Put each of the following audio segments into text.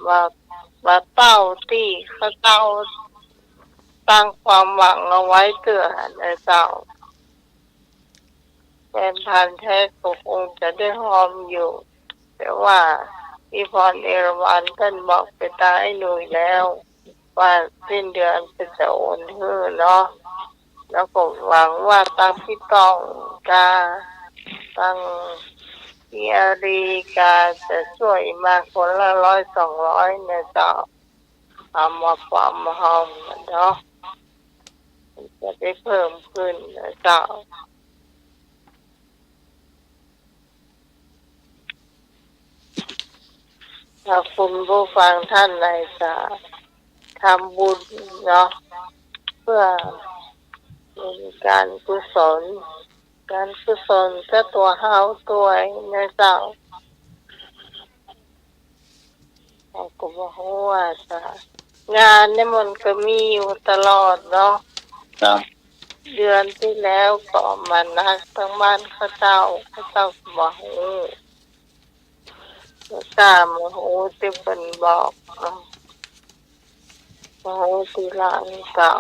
ว่าว่าเต้าที่เขาเต้าตั้งความหวังเอาไว้เตือนในเต้าเป็นพันธุ์แท้ก็คงจะได้หอมอยู่แต่ว่าพี่พรเอราวัณท่านบอกไปตาไอ้หนุ่ยแล้วว่าสิ้นเดือนจะโอนเธอเนาะแล้วก็หวังว่าตั้งพี่ตองกาตั้งพี่อารีกาจะช่วยมาคนละ100-200เนี่ยเจ้าเอามาความหอมเนาะจะได้เพิ่มขึ้นนะเจ้าถ้าคุณผู้ฟังท่านใดจะทำบุญเนาะเพื่อเป็นการกุศลก็ตัวเฮาตัวนะเจ้าเราก็บอกว่าจะงานเนี่ยมันก็มีอยู่ตลอดเนาะครับเดือนที่แล้วก็มานักทั้งบ้านเขาเจ้าบอกตามโหที่เป็นบอกโหที่ร้านเก่า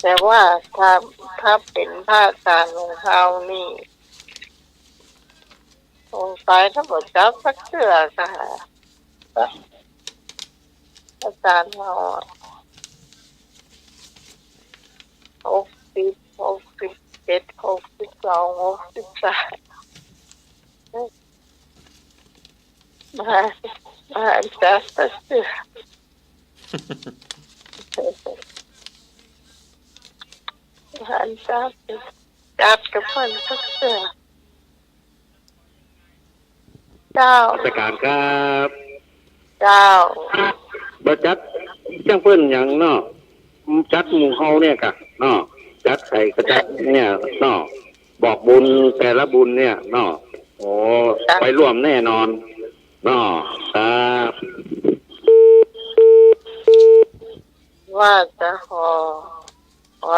แต่ว่าถ้าเป็นภาคการของเขานี่ลงไปถ้าหมดจับสักเสือค่ะอาจารย์เรา60 61 62 63มาจับสักเสือมาจับกับคนสักเสือเจ้าราชการครับเจ้าบ่จัดจังเพิ่นหยังเนาะจัดหมู่เฮาเนี่ยกะเนาะจัดใส่กระจัดเนี่ยเนาะบอกบุญแต่ละบุญเนี่ยเนาะโอ้ไปร่วมแน่นอนเนาะครับว่าจะขอ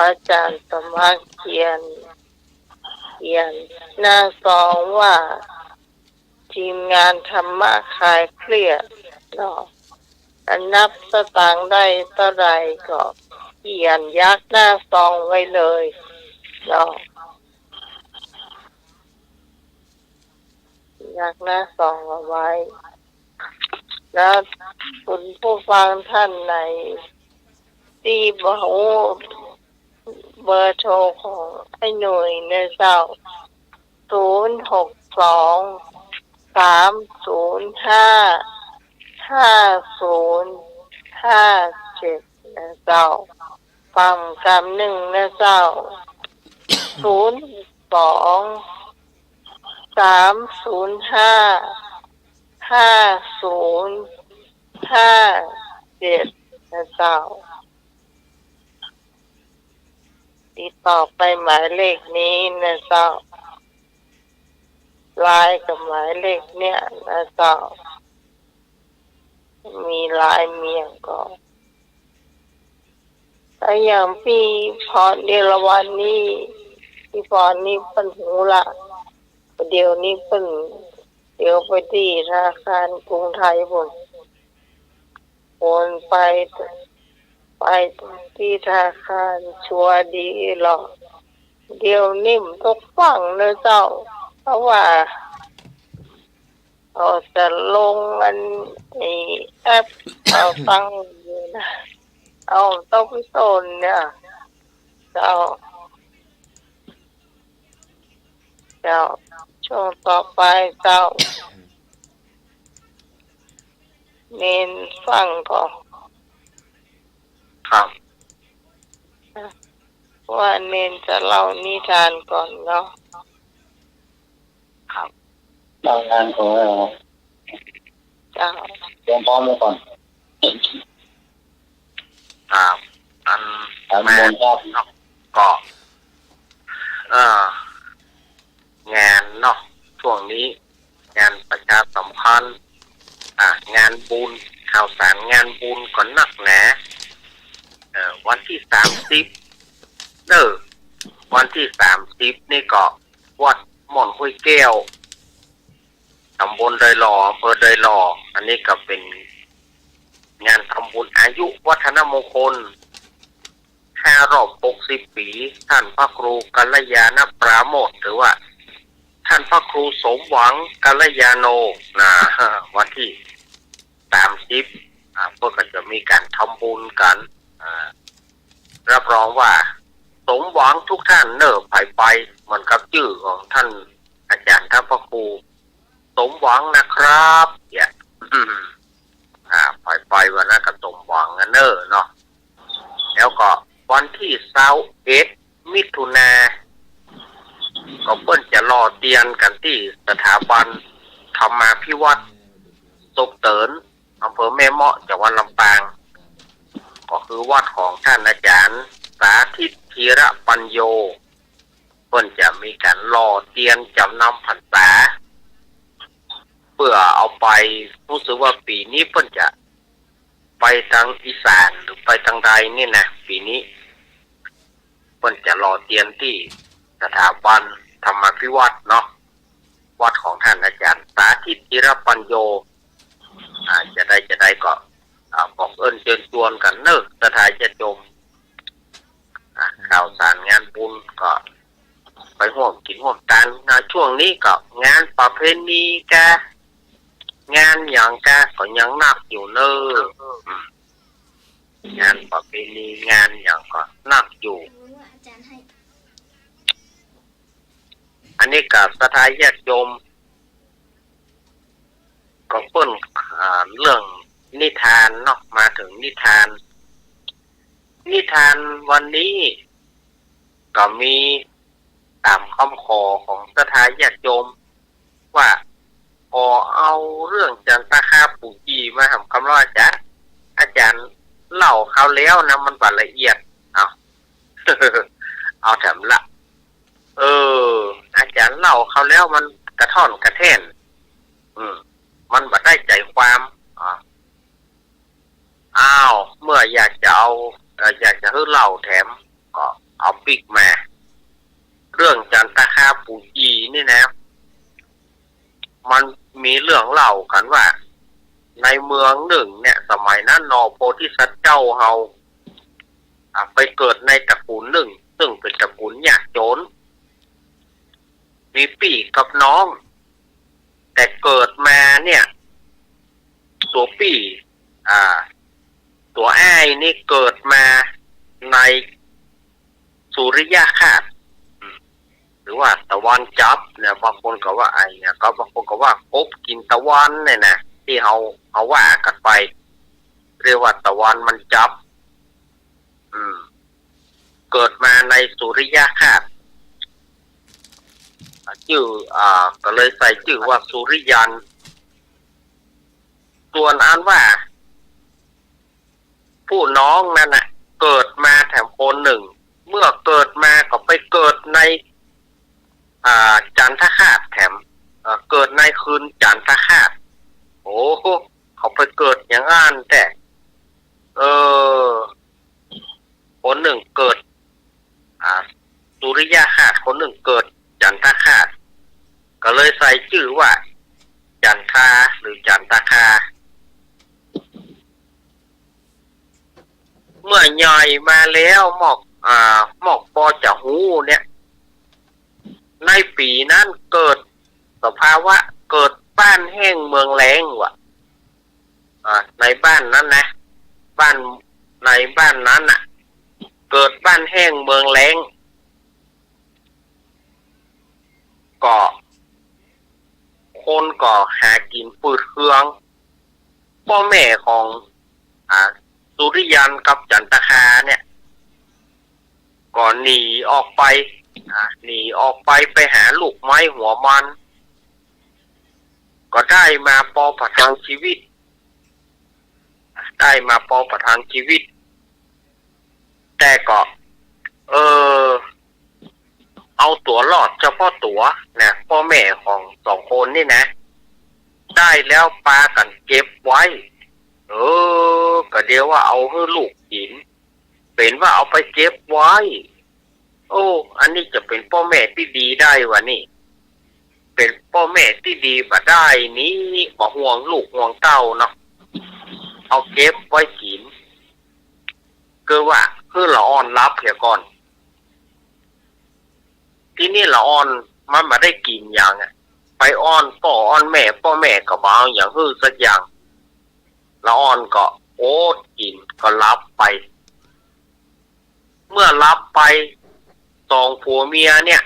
อาจารย์สมัครเขียนหน้าซองว่าทีมงานธรรมะคลายเครียดเนาะนับสตางค์ได้เท่าไรก็เขียนยักหน้าซองไว้เลยเนาะยักหน้าซองเอาไว้แล้วคุณผู้ฟังท่านไหนที่บอกเบอร์โทรของไอ้หน่วยในเจ้า062-305-5057นะเจ้าฟังคำหนึ่งนะเจ้า022-305-5057นะเจ้าติดต่อไปหมายเลขนี้นะเจ้าไลน์กับหมายเลขเนี่ยนะเจ้ามีไลน์เมียก็แต่อย่างพี่พรเดลวันนี่พี่พรนี่เป็นหูละเดี๋ยวนี้เป็นเดี๋ยวไปที่ธนาคารกรุงไทยผมโอนไปที่ธนาคารชัวดีหรอกเดี๋ยวนิ่มทุกฝั่งเลยเจ้าเพราะว่าเราจะลงมันแอปเอาตั้งอยู่นะเอาต้องพิโซนเนี่ยเจ้าช่วงต่อไปเจ้าเน้นฟังก่อนครับว่าเน้นจะเล่านิทานก่อนเนาะครับเล่างานของเราเจ้าเตรียมพร้อมไว้ก่อนครับแม่ครับก็งานเนาะช่วงนี้งานประชาสัมพันธ์งานบุญข่าวสารงานบุญก่อนนักแหนะวันที่30วันที่30นี่ก็วัดหม่อนห้วยแก้ว ตำบลดอยหล่ออำเภอดอยหล่ออันนี้ก็เป็นงานทำบุญอายุวัฒนมงคล560 ปีท่านพระครูกัลยาณปราโมทย์หรือว่าท่านพระครูสมหวังกัลยาโนนะวันที่30พวกก็จะมีการทำบุญกันรับรองว่าสมหวังทุกท่านเนิ่มไปเหมือนกับชื่อของท่านอาจารย์ท่านพระครูสมหวังนะครับเนี่ยไปวันนั้นก็สมหวังกันเนอะเนาะแล้วก็วันที่21 มิถุนาก็เพิ่นจะรอเตียนกันที่สถาบันธรรมาภิวัตน์ศพเตินอำเภอแม่เมาะจังหวัดลำปางก็คือวัดของท่านอาจารย์สาธิตธีระปัญโยเพิ่นจะมีการรอเตียนจำนำพรรษาเพื่อเอาไปรู้สึกว่าปีนี้เพิ่นจะไปทางอีสานหรือไปทางใดนี่นะปีนี้เพิ่นจะรอเตียนที่สถาบันธรรมาภิวัตน์เนาะวัดของท่านอาจารย์สาธิตธีระปัญโยจะได้ก็บอกเอิ้นเชิญชวนกันเนอะสถานจะจมข่าวสารงานบุญก็ไปร่วมกินร่วมทานช่วงนี้ก็งานประเพณีกะงานอย่างกะก็ยังนักอยู่เนอะงานประเพณีงานอย่างก็นักอยู่อันนี้กับสถานญาติโยมก็เพิ่นเรื่องนิทานเนาะมาถึงนิทานวันนี้ก็มีตามคำขอของสถานญาติโยมว่าขอเอาเรื่องจันทคาปู่จีมาทำคำร้อยจ้ะอาจารย์เล่าเขาแล้วนะมันบัดละเอียดเอาแถมละอาจารย์เล่าเขาแล้วมันกระท่อนกระแท่นมันบัดได้ใจความเมื่ออยากจะให้เล่าแถมก็เอาปิกมาเรื่องจันทคาปู่จีนี่นะมันมีเรื่องเล่ากันว่าในเมืองหนึ่งเนี่ยสมัยนั้นนอโพธิสัตว์เจ้าเฮาไปเกิดในตระกูลหนึ่งซึ่งเป็นตระกูลยากจนมีพี่กับน้องแต่เกิดมาเนี่ยตัวพี่ตัวอ้ายนี่เกิดมาในสุริยคราสหรือว่าตะวันจับเนี่ยบางคนก็ว่าเนี่ยก็บางคนก็ว่ากบกินตะวันเนี่ยนะที่เอาว่ากันไปเรียกว่าตะวันมันจับเกิดมาในสุริยคราสชื่อก็เลยใส่ชื่อว่าสุริยันส่วนอันว่าผู้น้องนั่นน่ะเกิดมาแถมคนหนึ่งเมื่อเกิดมาก็ไปเกิดในจันทคราสแถมเกิดในคืนจันทคราสโอ้เขาไปเกิดอย่างนั้นแต่คนหนึ่งเกิดสุริยคราสคนหนึ่งเกิดจันทคราสก็เลยใส่ชื่อว่าจันทาหรือจันทคาเมื่อใหญ่มาแล้วหมอกปอจะหูเนี่ยในปีนั้นเกิดสภาวะเกิดบ้านแห้งเมืองแล้งว่ะในบ้านนั้นนะในบ้านนั้นน่ะเกิดบ้านแห้งเมืองแล้งก็คนก็หากินปืดเครื่องพ่อแม่ของสุริยันกับจันทคาเนี่ยก็หนีออกไปไปหาลูกไม้หัวมันก็ได้มาปอประทังชีวิตแต่ก็เอาตัวรอดเฉพาะตัวนะพ่อแม่ของสองคนนี่นะได้แล้วปากันเก็บไว้ก็เดี๋ยวว่าเอาให้ลูกกินเป็นว่าเอาไปเก็บไว้อันนี้จะเป็นพ่อแม่ที่ดีได้วะนี่ เป็นพ่อแม่ที่ดีบ่ได้นี้บ่ห่วงลูกห่วงเต้าเนาะเอาเก็บไว้กินคือว่าคือละอ่อนรับเสียก่อนที่นี่ละอ่อนมันมาได้กินอย่างอ่ะไปอ้อนพ่ออ้อนแม่พ่อแม่ก็บ่เอาอย่างฮื้อสักอย่างละอ่อนก็โอ๊ตกินก็รับไปเมื่อรับไปสองผัวเมียเนี่ย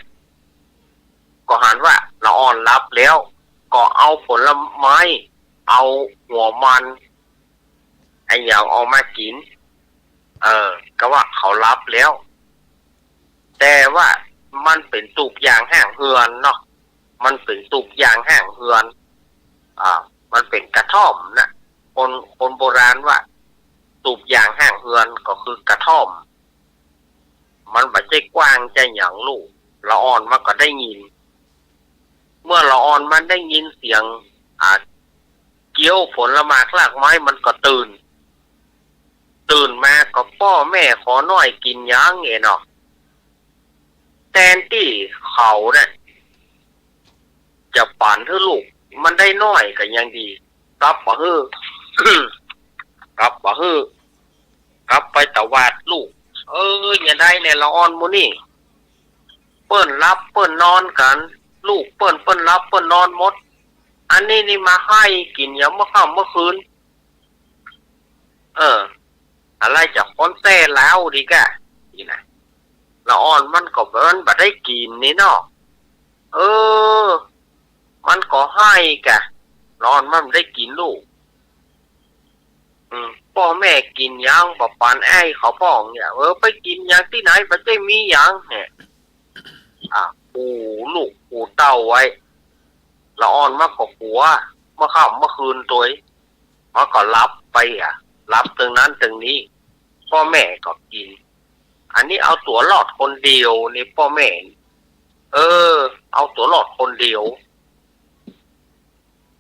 ก็หันว่าละอ่อนรับแล้วก็เอาผลไม้เอาหัวมันไอ้อย่างเอามากินก็ว่าเขารับแล้วแต่ว่ามันเป็นตูบยางแห้งเฮือนเนาะมันเป็นตูบยางแห้งเฮือนมันเป็นกระท่อมนะคนโบราณว่าตูบยางแห้งเฮือนก็คือกระท่อมมันไม่ใช่กว้างใจหยังลูกละอ่อนมันก็ได้ยินเมื่อละอ่อนมันได้ยินเสียงเกี้ยวผลไม้รากไม้มันก็ตื่นมาก็พ่อแม่ขอหน่อยกินย่างเนาะแทนที่เขาเนี่ยจะปั่นให้ลูกมันได้น้อยก็ยังดีกลับมาฮื้อ กลับมาฮื้อกลับไปตะวาดลูกอย่าได้เนี่ยละอ่อนมูนี่เปิ้นรับเปิ้นนอนกันลูกเปิ้นรับเปิ้นนอนหมดอันนี้นี่มาให้กินอย่างเมื่อค่ำเมื่อคืนอะไรจากคนแท้แล้วดีกะนี่นะละอ่อนมันก็มันบ่ได้กินนี่เนาะมันก็ให้กะละอ่อนมันได้กินลูกพ่อแม่กินยังบ่ปานไอ้เขาพ้องเนี่ยไปกินยังที่ไหนบ่ได้มียังเนี่ยปูลูกปูเต้าไว้ละอ่อนมันก็หัวเมื่อค่ำเมื่อคืนตัวมันก็รับไปรับตรงนั้นตรงนี้พ่อแม่ก็กินอันนี้เอาตัวรอดคนเดียวนี่พ่อแม่เอาตัวรอดคนเดียว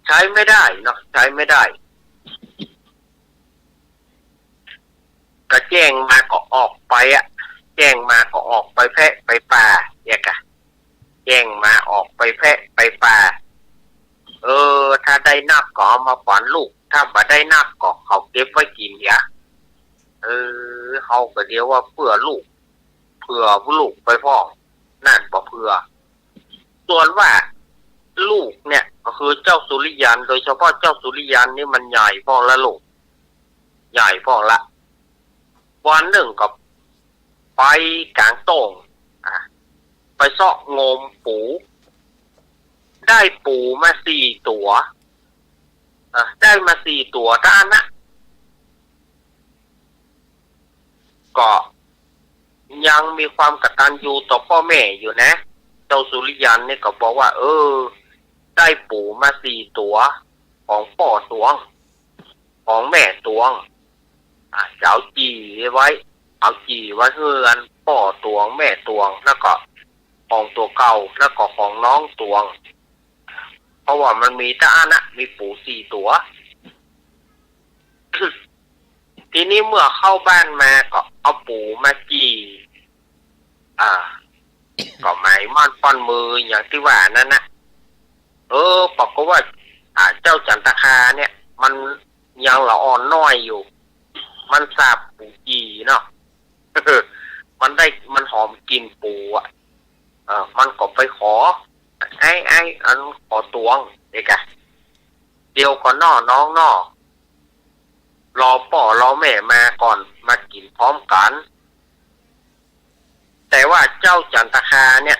ใช้ไม่ได้เนาะใช้ไม่ได้ก็แจ้งมาก็ออกไปแจ้งมาก็ออกไปแพะไปป่าเนี่ยกะแจ้งมาออกไปแพะไปป่าถ้าได้นักก็เอามาฝันลูกถ้าบ่ได้นักก็เขาเก็บไว้กินเขาก็เดียวว่าเพื่อลูกไปพ่อนั่นบ่เพื่อส่วนว่าลูกเนี่ยก็คือเจ้าสุริยันโดยเฉพาะเจ้าสุริยันนี่มันใหญ่พ่อละลูกใหญ่พ่อละวันหนึ่งก็ไปกลางโต่งไปเสาะงมปูได้ปูมา4 ตัวได้มา4 ตัวด้านนะก็ยังมีความกตัญญูต่อพ่อแม่อยู่นะเจ้าสุริยันเนี่ยก็บอกว่าได้ปูมา4 ตัวของพ่อตวงของแม่ตวงจะเอาจีไว้เฮือนพ่อตวงแม่ตวงแล้วก็ของตัวเก่าแล้วก็ของน้องตวงเพราะว่ามันมีด้านนะมีปู4 ตัว ทีนี้เมื่อเข้าบ้านมาก็เอาปูมาจีก็หมายมั่นป้อนมืออย่างที่ว่านั่นนะบอกก็ว่าเจ้าจันทคาเนี่ยมันยังละอ่อนน้อยอยู่มันสาบปูจีเนาะ มันหอมกินปูมันก็ไปขอไอ้อันขอตวงเด็กเดียวก่อนน้องรอพ่อรอแม่มาก่อนมากินพร้อมกันแต่ว่าเจ้าจันทคาเนี่ย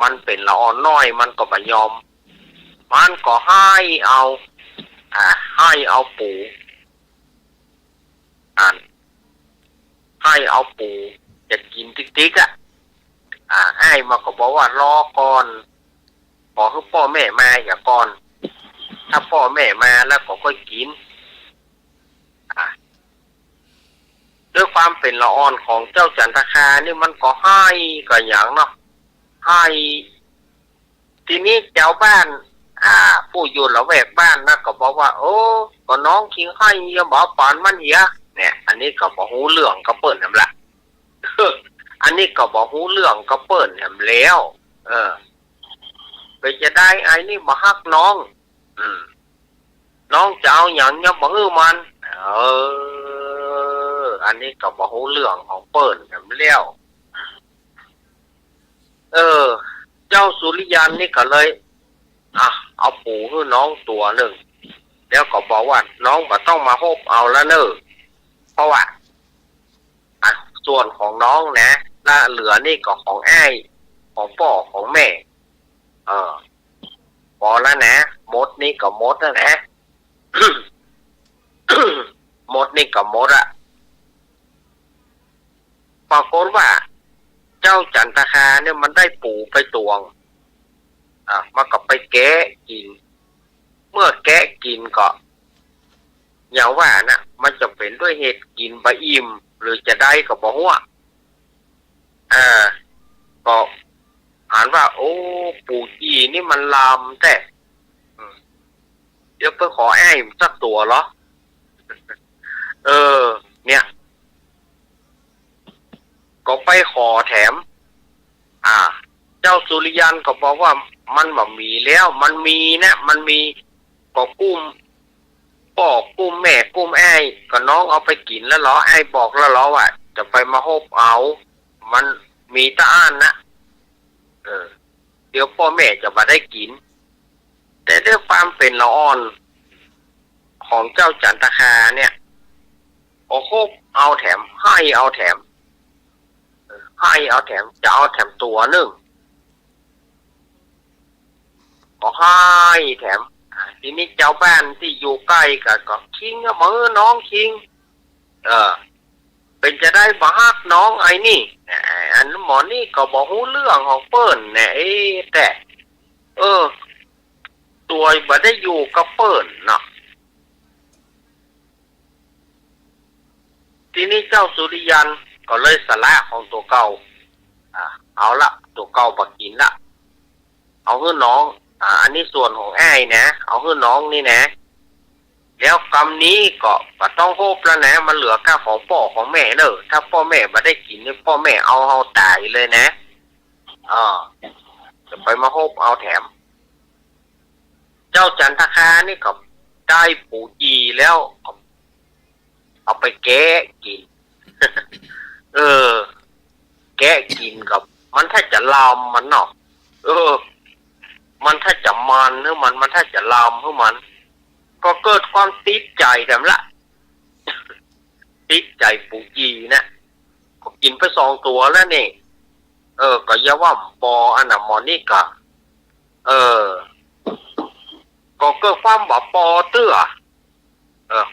มันเป็นละอ่อนน้อยมันก็ไม่ยอมมันก็ให้เอาปูให้เอาปูจะกินติ๊กไอ้มาก็บอกว่ารอก่อนขอให้พ่อแม่มาอย่าก่อนถ้าพ่อแม่มาแล้วก็ค่อยกินด้วยความเป็นละอ่อนของเจ้าจันทคานี่มันก็ให้ก็อย่างเนาะให้ทีนี้เจ้าบ้านผู้อยู่ละแวกบ้านนะก็บอกว่าก็น้องคิงให้ยังบอกปานมันเหี้ยเนี่ยอันนี้ก็บอกหูเรื่องก็เปิดนำละ อันนี้ก็บอกหูเรื่องก็เปิดนำแล้ว ไปจะได้ไอ้นี่มาฮักน้องน้องจะเอาอย่างเนี้ยบอกมันอันนี้ก็บอกเรื่องของเปิ้ลแบบเลี้ยวเจ้าสุริยันนี่ก็เลยเอาปูให้น้องตัวหนึ่งแล้วก็บอกว่าน้องก็ต้องมาฮบเอาแล้วเนอะเพราะว่าส่วนของน้องนะและเหลือนี่ก็ของไอ้ของพ่อของแม่พอแล้วนะมดนี่ก็มดแล้วนะ มดนี่ก็มดอะปรากฏว่าเจ้าจันทคาเนี่ยมันได้ปูไปตวงมันก็ไปแกะกินเมื่อแกะกินก็อย่างว่านะมันจะเป็นด้วยเหตุกินบะอิ่มหรือจะได้ก็บอกว่าก็อ่านว่าโอ้ปูจีนี่มันลามแต่เดี๋ยวไปขอแอ้มสักตัวเหรอเนี่ยก็ไปขอแถมเจ้าสุริยันก็บอกว่ามันแบบมีแล้วมันมีนะมันมีก็กุ้มพ่อกุ้มแม่กุ้มไอ้ก็น้องเอาไปกินแล้วเหรอไอ้บอกแล้วเหรอว่าจะไปมาฮบเอามันมีตาอ้านนะเดี๋ยวพ่อแม่จะมาได้กินแต่ด้วยความเป็นละอ่อนของเจ้าจันทคาเนี่ยโอ้โหเอาแถมให้เอาแถมให้เอาแถมจะเอาแถมตัวหนึ่งก็ให้แถมทีนี้เจ้าบ้านที่อยู่ใกล้กันก็คิงมือน้องคิงเป็นจะได้บาฮักน้องไอ้นี่อันหมอนี่ก็บอกหูเรื่องของเปิ้ลเนี่ยแต่ตัวบ่ได้อยู่กับเปิ้ลเนาะทีนี้เจ้าสุริยันก็เลยสละของตัวเก่าเอาละตัวเก่าบักกินละเอาเพื่อน้องอันนี้ส่วนของไอ้นะเอาเพื่อน้องนี่นะแล้วกรรมนี้ก็ต้องโฮบแล้วนะมันเหลือแค่ของพ่อของแม่เนอะถ้าพ่อแม่มาได้กินนี่พ่อแม่เอาตายเลยนะจะไปมาโฮบเอาแถมเจ้าจันทคานี่ก็ได้ปูจีแล้วเอาไปแกะกิน แกะกินกับมันถ้าจะลามมันเนาะมันถ้าจะมันหรือมันถ้าจะลามหรือมันก็เกิดความติดใจแต่ละ ติดใจปูจีนะก็กินไป2 ตัวแล้วนี่ก็อย่าว่าปออันน่ะมอนี่กะก็เกิดความบ่ปอเตื้อ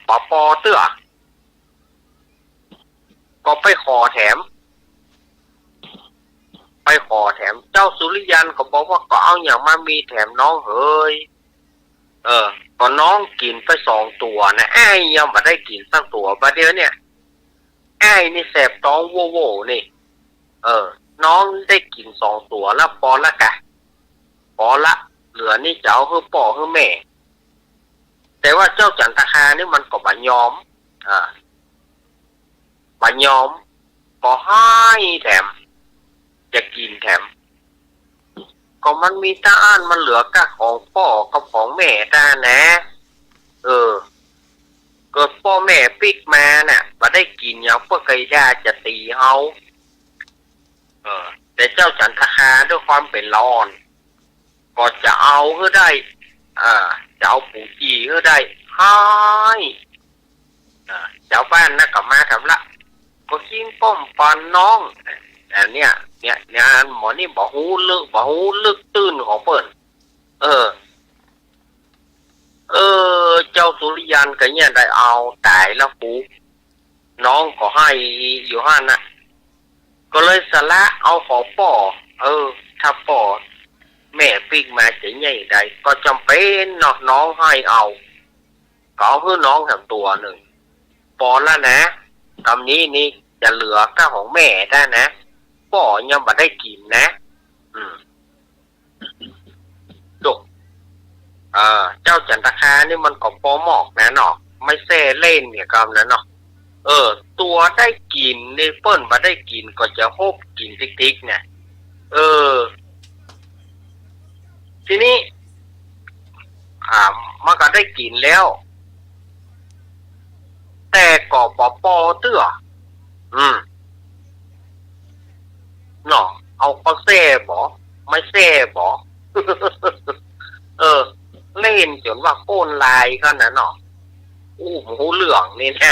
บ่ปอเตื้อก็ไปขอแถมเจ้าสุริยันก็บอกว่าก็เอาอย่างมามีแถมน้องเฮ้ยก็น้องกินไป2 ตัวนะไอ้ยังไม่ได้กินสักตัวประเดี๋ยวเนี่ยไอ้นี่แสบท้องโว่นี่น้องได้กิน2 ตัวแล้วพอละกะพอละเหลือนี่จะเอาให้พ่อให้แม่แต่ว่าเจ้าจันทคานี่มันก็บ่ยอมบ่ยอมก็ให้แถมจะกินแถมก็มันมีตาอ้านมันเหลือกับของพ่อกับของแม่ตานะเกิดพ่อแม่ปิกมาเนี่ยมาได้กินอย่างพวกไก่ย่าจะตีเฮาแต่เจ้าจันทคาด้วยความเป็นร้อนก็จะเอาให้ได้จะเอาปูจีให้ได้ให้เจ้าบ้านนะก็มาทำละก็ขิงป้อมปันน้องแต่เนี่ยหมอนี่บอกหูลึกตื้นของเปิ้ลเจ้าสุริยันก็เนี่ยได้เอาตายแล้วปูน้องก็ให้อยู่ห้านะก็เลยสละเอาของป่อถ้าป่อแม่ปิกมาจะใหญ่ใดก็จำเป็นเนาะน้องให้เอาก็เอาเพื่อน้องแถมตัวหนึ่งปอแล้วนะคำนี้นี่จะเหลือค่าของแม่ได้นะป่อยังไม่ได้กินนะจบเจ้าจันทคานี่มันก็ปอหมอกนะเนาะไม่แซ่เล่นเนี่ยคำนั้นเนาะตัวได้กินในเปิ้ลมาได้กินก็จะโฮบกินติ๊กๆเนี่ย ทีนี้มันก็ได้กินแล้ว แต่ก็ปอเตื้อเนาะเอาก็แซ่บ่ไม่แซ่บ่ เล่นจนว่าโกนลายกันนะเนาะหูเหลืองนี่แน่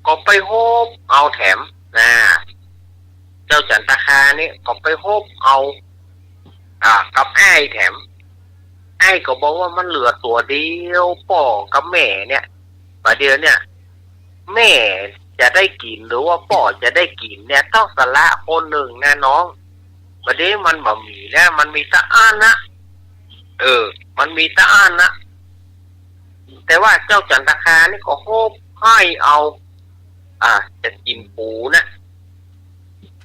ก็ไปโฮบเอาแถมนะเจ้าจันตคานี่ก็ไปโฮบเอากับไอ้แถมไอ้ก็บอกว่ามันเหลือตัวเดียวป่อกับแม่เนี่ยประเดี๋ยวเนี่ยแม่จะได้กินหรือว่าป่อจะได้กินเนี่ยต้องสละคนหนึ่งนะน้องประเดี๋ยวมันบ่มีแล้วมันมีตะอ้านนะมันมีตะอ้านนะแต่ว่าเจ้าจันตคานี่ก็โฮบให้เอาจะกินปูนะ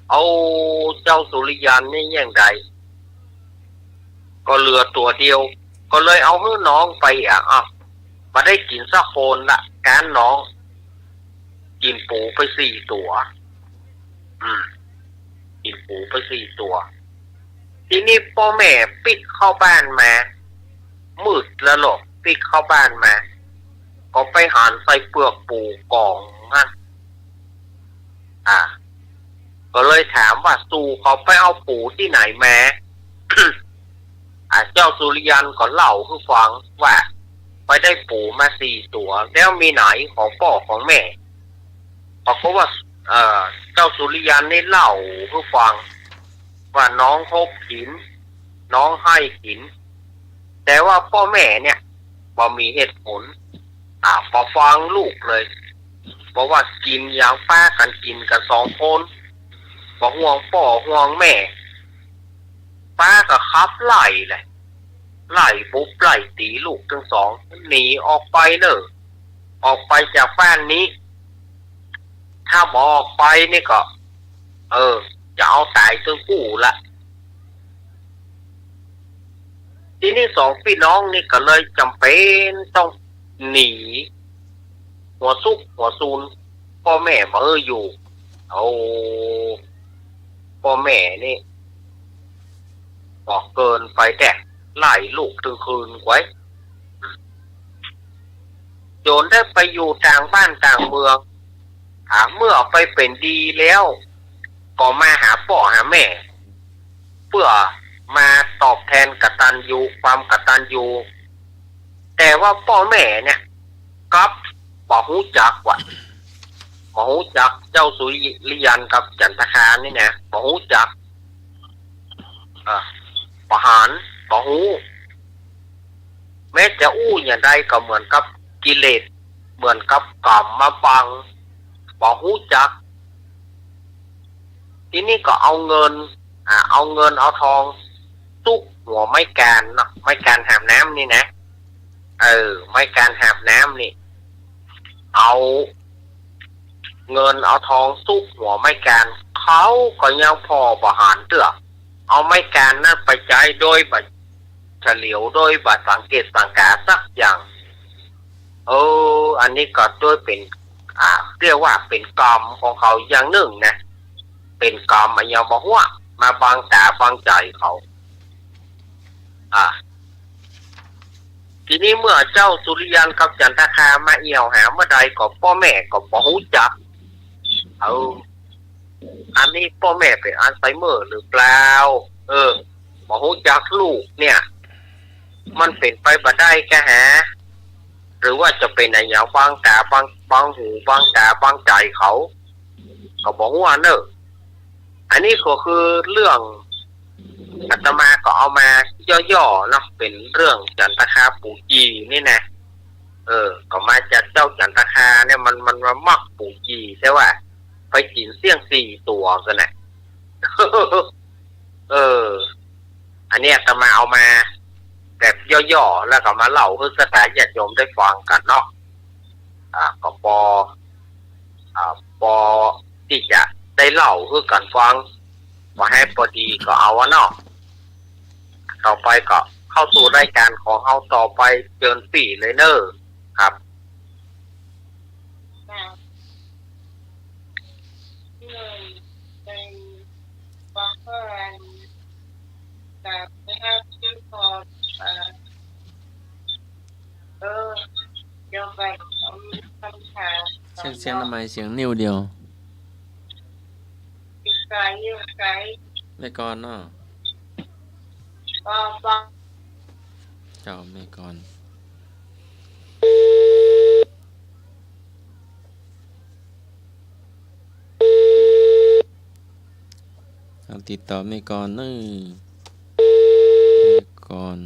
เอาเจ้าสุริยันนี่อย่างไรก็เหลือตัวเดียวก็เลยเอาให้น้องไปมาได้กินสักคนละการน้องกินปูไป4 ตัวกินปูไป4 ตัวทีนี้พ่อแม่ปิดเข้าบ้านมามืดแล้วหรอกปิดเข้าบ้านมาก็ไปหั่นใส่เปลือกปูกองนั่นก็เลยถามว่าสู่เขาไปเอาปูที่ไหนมา เจ้าสุริยันก็เล่าให้ฟังว่าไปได้ปูมา4 ตัวแล้วมีไหนของพ่อของแม่เพราะว่าเจ้าสุริยันนี่เล่าให้ฟังว่าน้องพบหินน้องให้หินแต่ว่าพ่อแม่เนี่ยบ่มีเหตุผลพอฟังลูกเลยเพราะว่ากินอย่างป้ากันกินกัน2 คนบ่ห่วงพ่อห่วงแม่ป้าก็ขับไล่เลยไล่ปุ๊บไล่ตีลูกทั้ง2หนีออกไปเนอะออกไปจากบ้านนี้ถ้าบอกไปนี่ก็จะเอาตายทั้งคู่ละทีนี้2 พี่น้องนี่ก็เลยจำเป็นต้องหนีหัวซุกหัวซูนพ่อแม่มาอยู่พ่อแม่นี่บอกเกินไปแต่ไล่ลูกทั้งคืนไว้โจนได้ไปอยู่ต่างบ้านต่างเมืองเมื่อไปเป็นดีแล้วก็มาหาพ่อหาแม่เพื่อมาตอบแทนกตัญญูความกตัญญูแต่ว่าพ่อแม่เนี่ยกับบ่ฮู้จักว่าบ่ฮู้จักเจ้าสุริยันกับจันทคานี่นะบ่ฮู้จักประหารบ่ฮู้แม้จะอย่างใดก็เหมือนกับกิเลสเหมือนกับกรรมมาบังบ่ฮู้จักทีนี้ก็เอาเงินเอาทองซุกหัวไม้กานเนาะไม้กานหาบน้ำนี่นะไม้กานหาบน้ำนี่เอาเงินเอาทองซุกหัวไม้กานเขาก็ยังพอประหารเตื้อเอาไม้กานนั้นไปใช้โดยบัดเฉลียวโดยบัดสังเกตสังกาสักอย่างอันนี้ก็ด้วยเป็นเรียกว่าเป็นกรรมของเขาอย่างหนึ่งนะเป็นกรรมอย่างบอกว่ามาบังตาบังใจเขาทีนี้เมื่อเจ้าสุริยันกับจันทคามาเอี่ยวหาเมื่อใดก็พ่อแม่ก็บ่ฮู้จักอันนี้พ่อแม่เป็นอัลไซเมอร์หรือเปล่าบ่ฮู้จักลูกเนี่ยมันเป็นไปบ่ได้แค่หรือว่าจะเป็นอย่างบังตาบังหูบังตาบังใจเขาก็บอกว่าเนอะอันนี้ก็คือเรื่องอาตมาก็เอามาย่อๆเนาะเป็นเรื่องจันทคาปู่จีนี่นะก็มาจากเจ้าจันทคาเนี่ยมันมามักปู่จีใช่ว่าไปกินเสี่ยง4 ตัวกันนะ อันนี้อาตมาเอามาแบบย่อๆแล้วก็มาเล่าให้สถานญาติโยมได้ฟังกันเนาะก็พอที่จะได้เล่าให้กันฟังมาให้พอดีก็เอาเนาะต่อไปก็เข้าสู่รายการของเราต่อไปเชิญปี่เลยเนอะครับ จากนะครับที่พอเออเดี๋ยวไปคำถาม เสียงทำไมเสียงนิ้วเดียว อีกไกลยิ่งไกล ไม่ก่อนเนาะ ก็ฟั ง เจ้าไม่ก่อนเอาติดต่อไม่ก่อนเนอะไม่ก่อน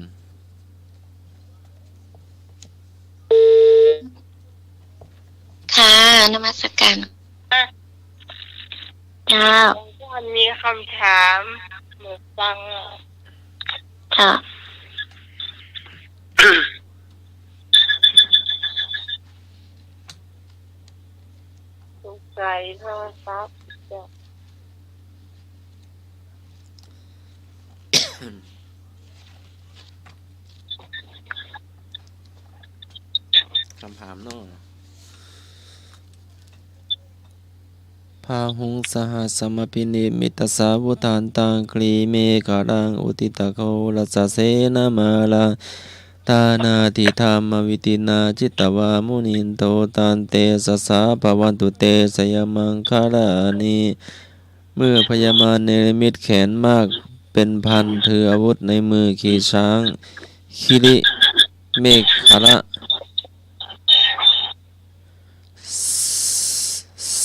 ค่ะนมัสการเจ้า วันมีคำถามหนูฟังอ่ะ ค่ะ สงใจโทรศัพท์จะ คำถามเนาะพาหุงสหัสมพินิมิตสาวุทานตังคลีเมฆารังอุติตะโครัสสะเสนามาลาตานาทิธรรมวิตินาจิตตวามุนินโตตันเตสสาภวันตุเตสยมังคารานีเมื่อพญามารเนรมิตแขนมากเป็นพันถืออาวุธในมือขี่ช้างคิริเมฆขละ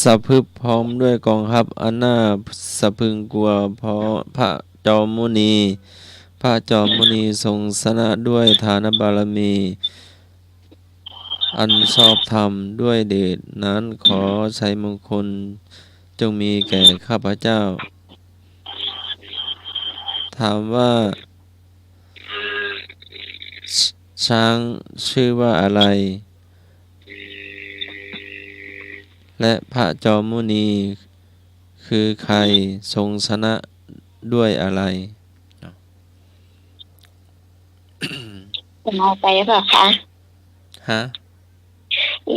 สะพึบพร้อมด้วยกองทัพอันน่าสะพรึงกลัวเพราะพระจอมมุนีพระจอมมุนีทรงสนะด้วยฐานบารมี อันชอบธรรมด้วยเดชนั้นขอชัยมงคลจงมีแก่ข้าพเจ้า ถามว่าช้างชื่อว่าอะไร และพระจอมมุนีคือใครทรงชนะด้วยอะไร ยาวไปหรือเปล่าคะ ฮะ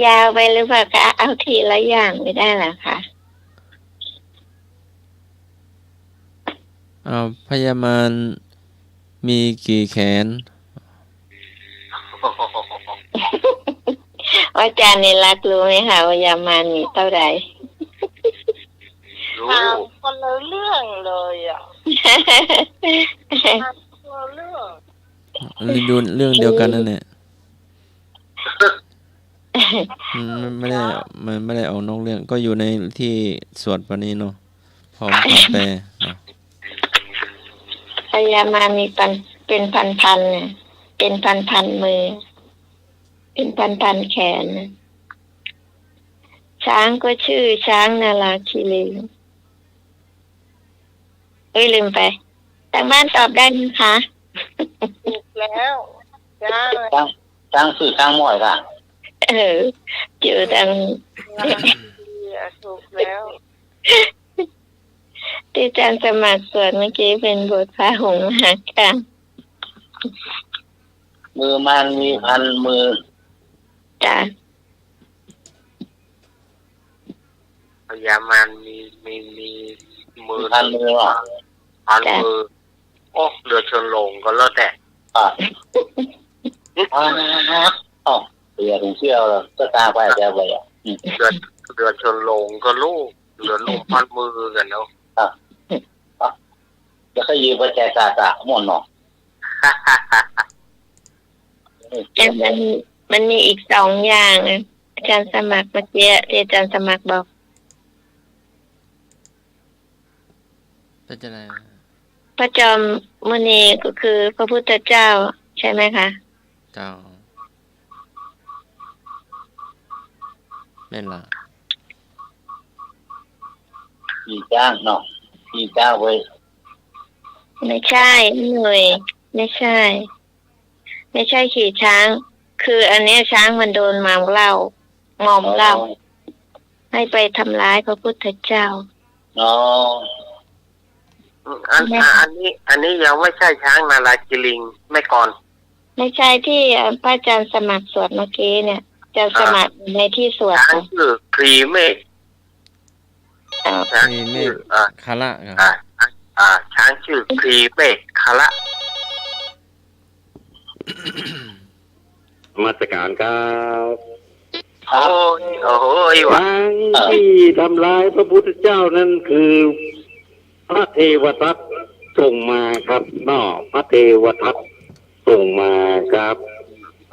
ยาวไปหรือเปล่าคะเอาทีละอย่างไม่ได้เหรอคะ เอาพญามารมีกี่แขน อาจารย์นี่รักรู้ไหมคะว่ายามานมีเท่าไหร่ รู้ ถามคนละเรื่องเลยอ่ะถามคนละเรื่อง ดูเรื่องเดียวกันนั่นแหละมันไม่ได้ออกนอกเรื่องก็อยู่ในที่สวดปานนี้เนาะพร้อมคำแปลเนาะ พยามารมีเป็นพันเนี่ยเป็นพันมือ เป็นพันแขนนะช้างก็ชื่อช้างนาราคิรีลืมไปทางบ้านตอบได้ไหมคะ ถูกแล้วจ้า ตั้งสื่อตั้งหมอยค่ะ อยู่ทาง ถูกแล้ว ที่อาจารย์สมัครสวดเมื่อกี้เป็นบทพระหงส์มหากาพย์ มือมันมีพันมือ จ้ะ พญามารมีมือ พันมือหรอ พันมือโอ้เรือชนลงก็แล้วแต่ อ๋อเรือถึงเชี่ยวแล้วก็ตาไปแต่ไปอ่ะ เรือชนลงก็ลูกเรือลงพันมือกันเนาะ แล้วก็ยืมไปแจกตาหมดเนาะ แต่มันมีอีกสองอย่างนะอาจารย์สมัครเมื่อกี้ที่อาจารย์สมัครบอก เป็นจะไร พระจอมมุนีก็คือพระพุทธเจ้าใช่ไหมคะ เจ้าแม่นล่ะ ขี่จ้างเนาะขี่จ้างไว้ ไม่ใช่หน่วยไม่ใช่ ไม่ใช่ขี่ช้าง คืออันเนี้ยช้างมันโดนเมาเหล้างอมเหล้าให้ไปทำร้ายพระพุทธเจ้า อ๋อ อันนี้ยังไม่ใช่ช้างนาราคิริงไม่ก่อน ไม่ใช่ที่พระอาจารย์สมัครสวดเมื่อกี้เนี่ยอาจารย์สมัครในที่สวด ช้างชื่อครีเมฆช้าง มีเม ชื่อ ฆคาระครับ ช้าง ช้างชื่อครีเมฆคละ มาตรการครับ โอ้ยโอ้ยว่ะ ช้างที่ทำลายพระพุทธเจ้านั่นคือพระเทวทัตส่งมาครับนอพระเทวทัตส่งมาครับ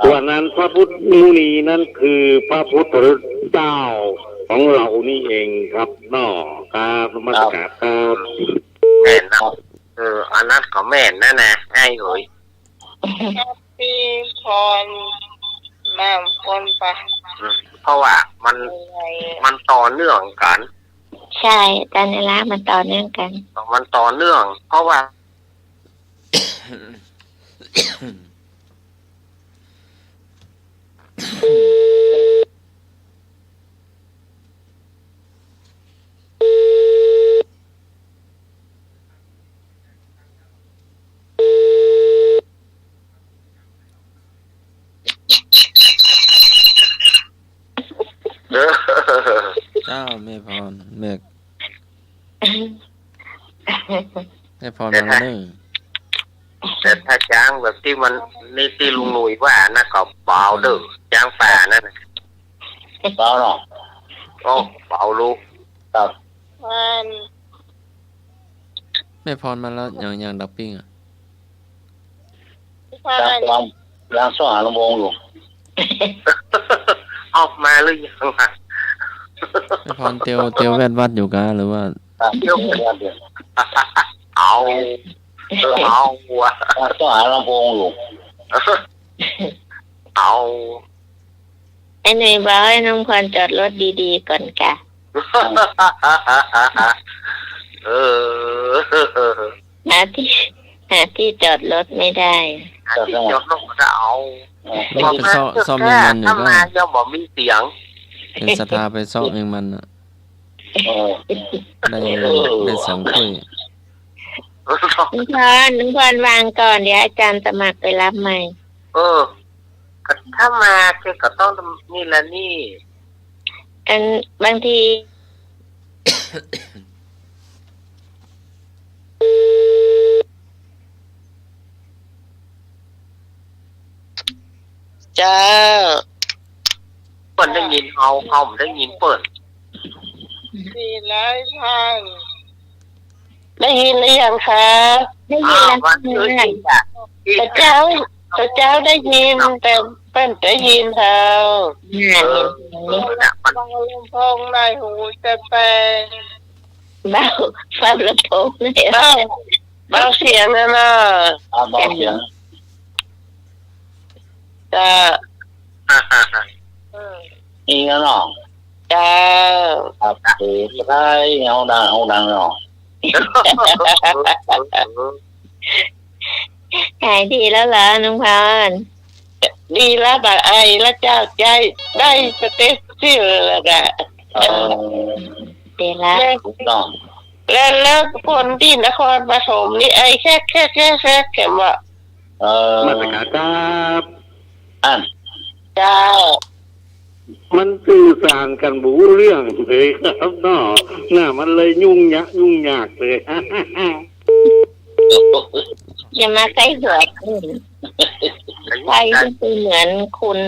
ส่วนนั้นพระพุทธมุนีนั่นคือพระพุทธเจ้าของเรานี่เองครับนอครับมาตรการครับ แม่นนะอันนั้นก็แม่นนะไอ้เอ้ย พี่พรน้ำคนปะ เพราะว่ามัน อะไร มันต่อเนื่องกัน ใช่ตอนนี้ละมันต่อเนื่องกัน มันต่อเนื่อง เพราะว่า เจ้าแม่พรแม่พรมาแล้วเนอะ แต่ถ้าจ้างแบบที่มันนี่ที่ลุงหนุ่ยว่านะก็เบาเด้อจ้างป่านั่นน่ะ เปล่าหรอก โอ้เบาลูก ครับ มัน แม่พรมาแล้วอย่างดับปิ้งอ่ะ พัน ล้างสว่างลำวงอยู่ ออกมาหรือยังอ่ะ แม่พรเตียวแวดวัดอยู่กะหรือว่า เดี๋ยวเอาเอาวะ ล้างสว่างลำวงอยู่ เอา ไอ้หนุ่ยบอกให้น้องพรจอดรถดีๆก่อนกะ เออ หาที่จอดรถไม่ได้ ที่ยกลงจะเอา ลงไปซ่อมเองมันอยู่ ถ้า ก็ มายังบอกมีเสียง เป็นศรัทธาไปซ่อมเองมันอ่ะได้สองถ้วย น้องพรวางก่อนเดี๋ยวอาจารย์สมัครไปรับใหม่ ถ้ามาก็ต้องนี่ละนี่ อันบางที จ้า เปิดได้ยินเอาได้ยินเปิด 400 ท่านได้ยินหรือยังคะ ได้ยินแล้ว วัน เมื่ นี้ อไหร่ พระเจ้าได้ยินแต่เปิ้นได้ยินเธอ เห็นนี่ มัน ฟังลำโพงในหูจะแตก เบาเฝ้าลำโพงเลย เบาเสียงนะนะ เบาเสียง จ้า นี่ก็เนาะ จ้า ครับได้เอาดังเนาะ หายดีแล้วเหรอน้องพร ดีแล้วแต่ไอแล้วเจ้าใจได้สเตสซิลแล้วกะ ดีแล้ว เนาะ แล้วคนที่นครปฐมนี่ไอแค่เข็มอ่ะ มาตรการครับอัน เจ้า มันสื่อสารกันบูเรื่องเลยครับเนาะน่ะมันเลยยุ่งยากเลย อย่ามาใกล้หัวใครก็คือเหมือนคุณ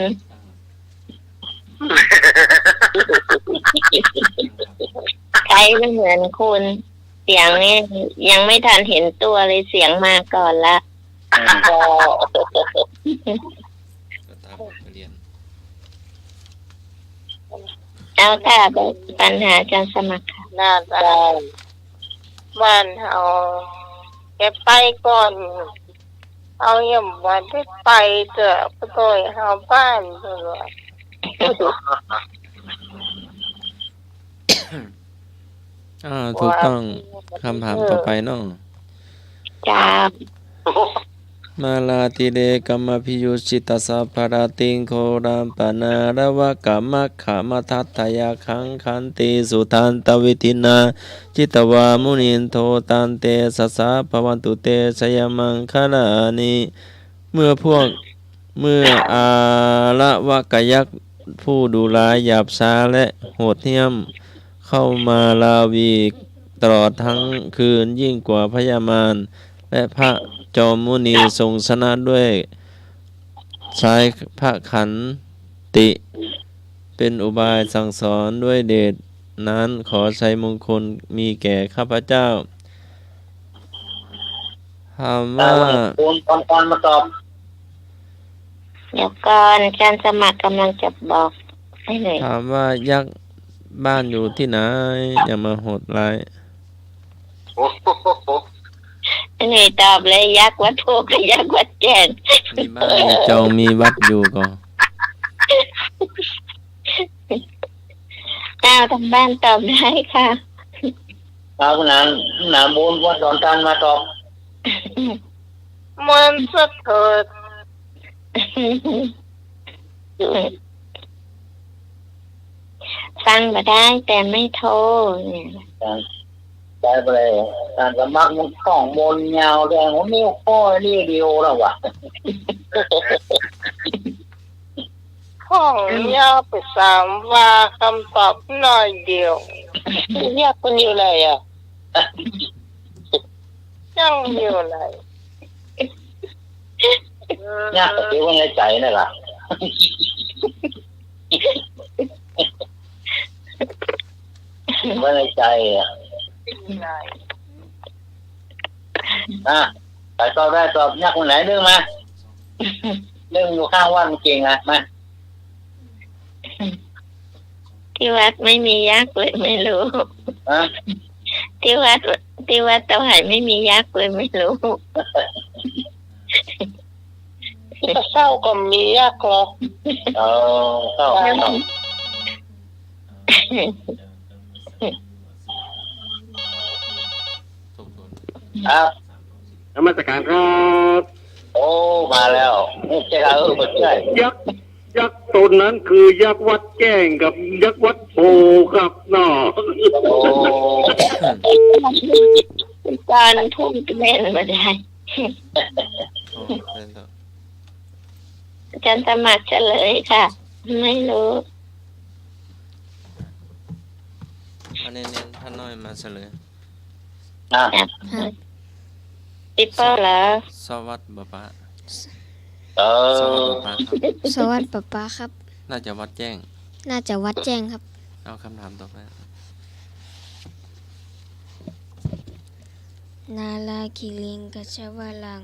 ใครก็เหมือนคุณ เสียงนี่ยังไม่ทันเห็นตัวเลยเสียงมาก่อนละ ก็ตามเรียน เอาค่ะปัญหาการสมัครค่ะ น่าจะบ้านเฮาแกไปก่อน เอาอย่างวันที่ไปเจอก็โดยเฮาบ้านเถอะ ถูกต้องคำถามต่อไปเนาะ จ้า มาลาติเดกัมมพิยุชิตสัพพะราติงโครัมปนาระวะกัมมะขะมะทัตถยาขังขันติสุทันตวิตินาจิตวามุนินโทตันเตสัสสะภวันตุเตชยมังคลานิเมื่ออาละวะกยักษ์ผู้ดูร้ายหยาบช้าและโหดเหี้ยมเข้ามาลาวี ตลอดทั้งคืนยิ่งกว่าพญามารและพระจอมมุนีทรงชนะด้วยใช้พระขันติเป็นอุบายสั่งสอนด้วยเดชนั้นขอชัยมงคลมีแก่ข้าพเจ้าถาม ตา ว่า วันคุณตอนมาตอบ เดี๋ยวก่อนอาจารย์สมัครกำลังจะบอกให้หน่อย ถามว่ายักษ์บ้านอยู่ที่ไหนอย่ามาโหดร้าย โอ้โห ให้หน่อยตอบเลยยักษ์วัดโพกับยักษ์วัดแจ้ง มีบ้านมีจองมีวัดอยู่ก่อน เจ้าทางบ้านตอบได้ค่ะ ตาคุณนั้นหนาบุญวันตอนตานมาตอบ มันสักเถิด ฟังมาได้แต่ไม่โทรเนี่ย ได้ไปเลยการสมัครมันของบนยาวแดงหัวนิ้วข้อนี่เดียวแล้ววะ ห้องยาวไป3 ว่าคำตอบน้อยเดียว ยากคนอยู่เลยอ่ะ ยังอยู่ไหน ยากแต่ว่าในใจนี่แหละว่าในใจอ่ะ ไหน แต่ตอบได้ตอบยากคนไหนเรื่องมาเรื่องอยู่ข้างวัดมันเก่งอ่ะมา ที่วัดไม่มียักษ์เลยไม่รู้ ฮะ ที่วัดเตาหายไม่มียักษ์เลยไม่รู้ แต่เศร้าก็มียากหรอก เข้า ครับ นมัสการครับ โอ้มาแล้วนี่ใช่มาช่วย ยักษ์ตนนั้นคือยักษ์วัดแจ้งกับยักษ์วัดโพครับเนาะ โอ้ ตอนพุ่งเล่นมาได้ โอ้เล่นต่อ อาจารย์สมัครเฉลยค่ะ ไม่รู้ อันนี้เน้นพระน้อยมาเฉลย อ่ะ ปิเปอร์เหรอ สวัสดิ์บปะ เอ สวัส อ ดิ์บปะครับ สวัสดีป๊าครับ น่าจะวัดแจ้ง น่าจะวัดแจ้งครับ เอาคำถามต่อไป นาลาคิลิงกัชวาลัง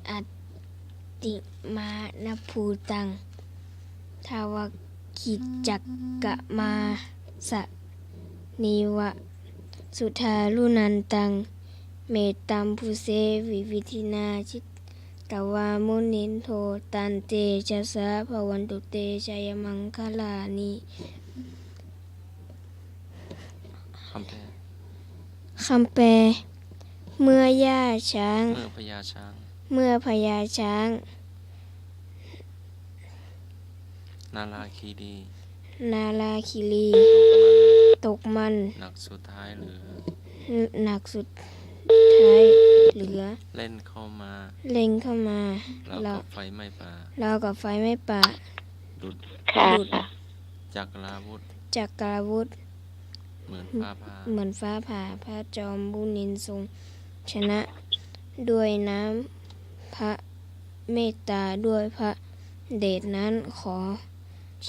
อัตติมานภูตังทาวกิจักกะมาสะนิวะสุธาลุนันตังเมตตัมภูเสวิวิธินาชิตตวามุนินโทตันเตชะสะภวันตุเตชัยมังคลานิ คำแปล คำแปลเมื่อย่าช้าง เมื่อพญาช้าง เมื่อพญาช้าง นาราคีดี นาลาคิรี ตกมัน หนักสุดท้ายเหลือ หนักสุดท้ายเหลือ เล่นเข้ามา เล็งเข้ามา แล้วก็ไฟไหม้ป่า เรากับไฟไม่ป่า ดุด ค่ะ จักรลาวุธ จากกราวุธ เหมือนฟ้าผ่า เหมือนฟ้าผ่าพระจอมบุนินทรงชนะ ด้วยน้ำพระเมตตาด้วยพระเดชนั้นขอ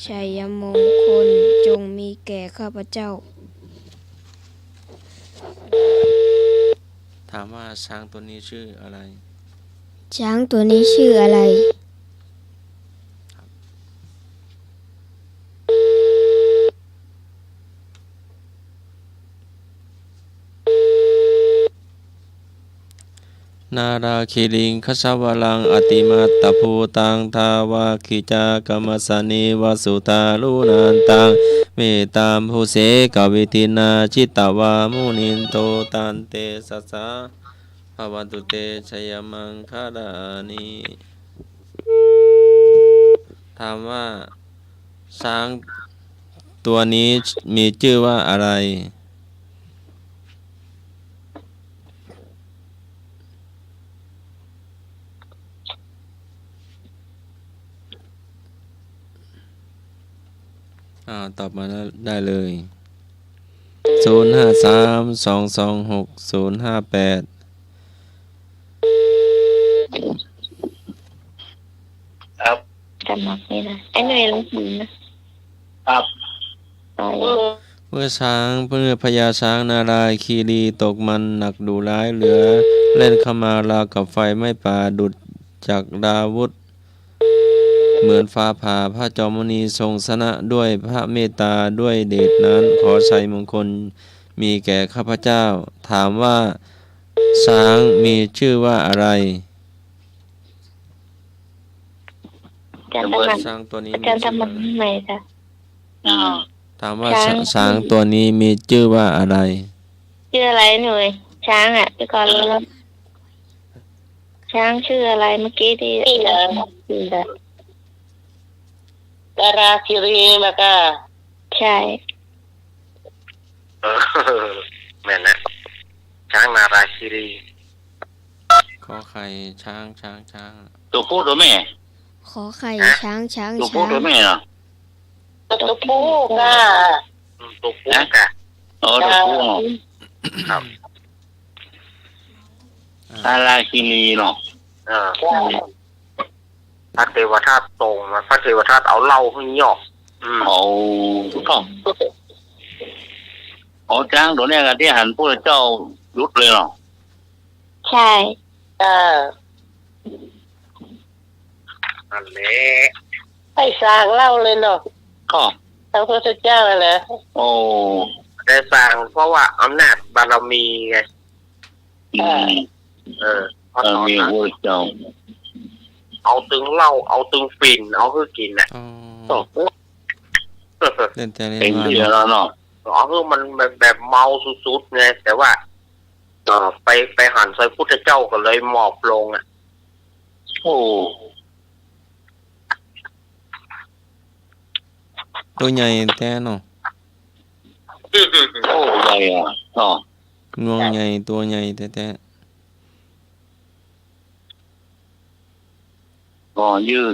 ชัยมงคลจงมีแก่ข้าพเจ้า ถามว่าช้างตัวนี้ชื่ออะไร ช้างตัวนี้ชื่ออะไร นาราคิลิงคชาวลังอติมาตตภูตังทาวาคิจากรรมสนิวสุตาลุนันตังเมตตามภูเสกวิตินาชิตตวามุนินโตตันเตสัสสะภวันตุเตชยมังคลานิถามว่าช้างตัวนี้มีชื่อว่าอะไรตอบมาได้เลย 053 226 058ครับ จะหมักนี่นะไอ้หน่วยลงทุนนะครับ ต่อย เมื่อช้างเมื่อพญาช้างนารายณ์คีรีตกมันหนักดุร้ายเหลือเล่นเข้ามาราวกับไฟไม่ป่าดุจจากดาวุธเหมือนฟ้าผ่าพระจอมมุนีทรงสนะด้วยพระเมตตาด้วยเดชนั้นขอชัยมงคลมีแก่ข้าพเจ้าถามว่าช้างมีชื่อว่าอะไร จันทมัน ช้างตัวนี้ อา มี จารย์ ชื่อ ทำมั อะ น ไร ใหม่ค่ะ ถามว่า ช้าง ช้างตัวนี้มีชื่อว่าอะไร ชื่ออะไรหน่วยช้างอ่ะพี่กรณ์รู้แล้วช้างชื่ออะไรเมื่อกี้ที่ชื่ออะไร ดาราคิรีมาก็ ใช่ เออแม่นนะช้างนาราคีรี ขอไข่ช้าง ตัวผู้ตัวแม่ ขอไข่ช้าง ตัวผู้ตัวแม่เนาะ ตุ๊กปูก็ ตัวปุ๊กอะ อ๋อตัวผู้เนาะ ครับ อาราคิรีเนาะ เออพระเทวทัตตรงมาพระเทวทัตเอาเหล้าให้ยอกเอาก็เอาจ้างตัวเนี้ยกันที่หันพระเจ้ายุดเลยเนาะ ใช่ นั่นแหละ ให้สร้างเล่าเลยเนาะ ก็ พระพุทธเจ้าเลย โอ้ ได้สร้างเพราะว่าอำนาจบารมีไง เพราะตอน มี นั้น พระเจ้า เอาตึงเหล้าเอาตึงฝิ่นเอาคือกินน่ะ อ๋อเล่นแต่เล่น เป็น มา เสือแล้วเนาะ อ๋อคือมันแบบเมาสุดๆไงแต่ว่าไปหันใส่พุทธเจ้าก็เลยหมอบลงอ่ะ โอ้ ตัวใหญ่แต่เนาะ โอ้ใหญ่อ่ะเนาะ งวงใหญ่ตัวใหญ่แต่ ก็ยื้อ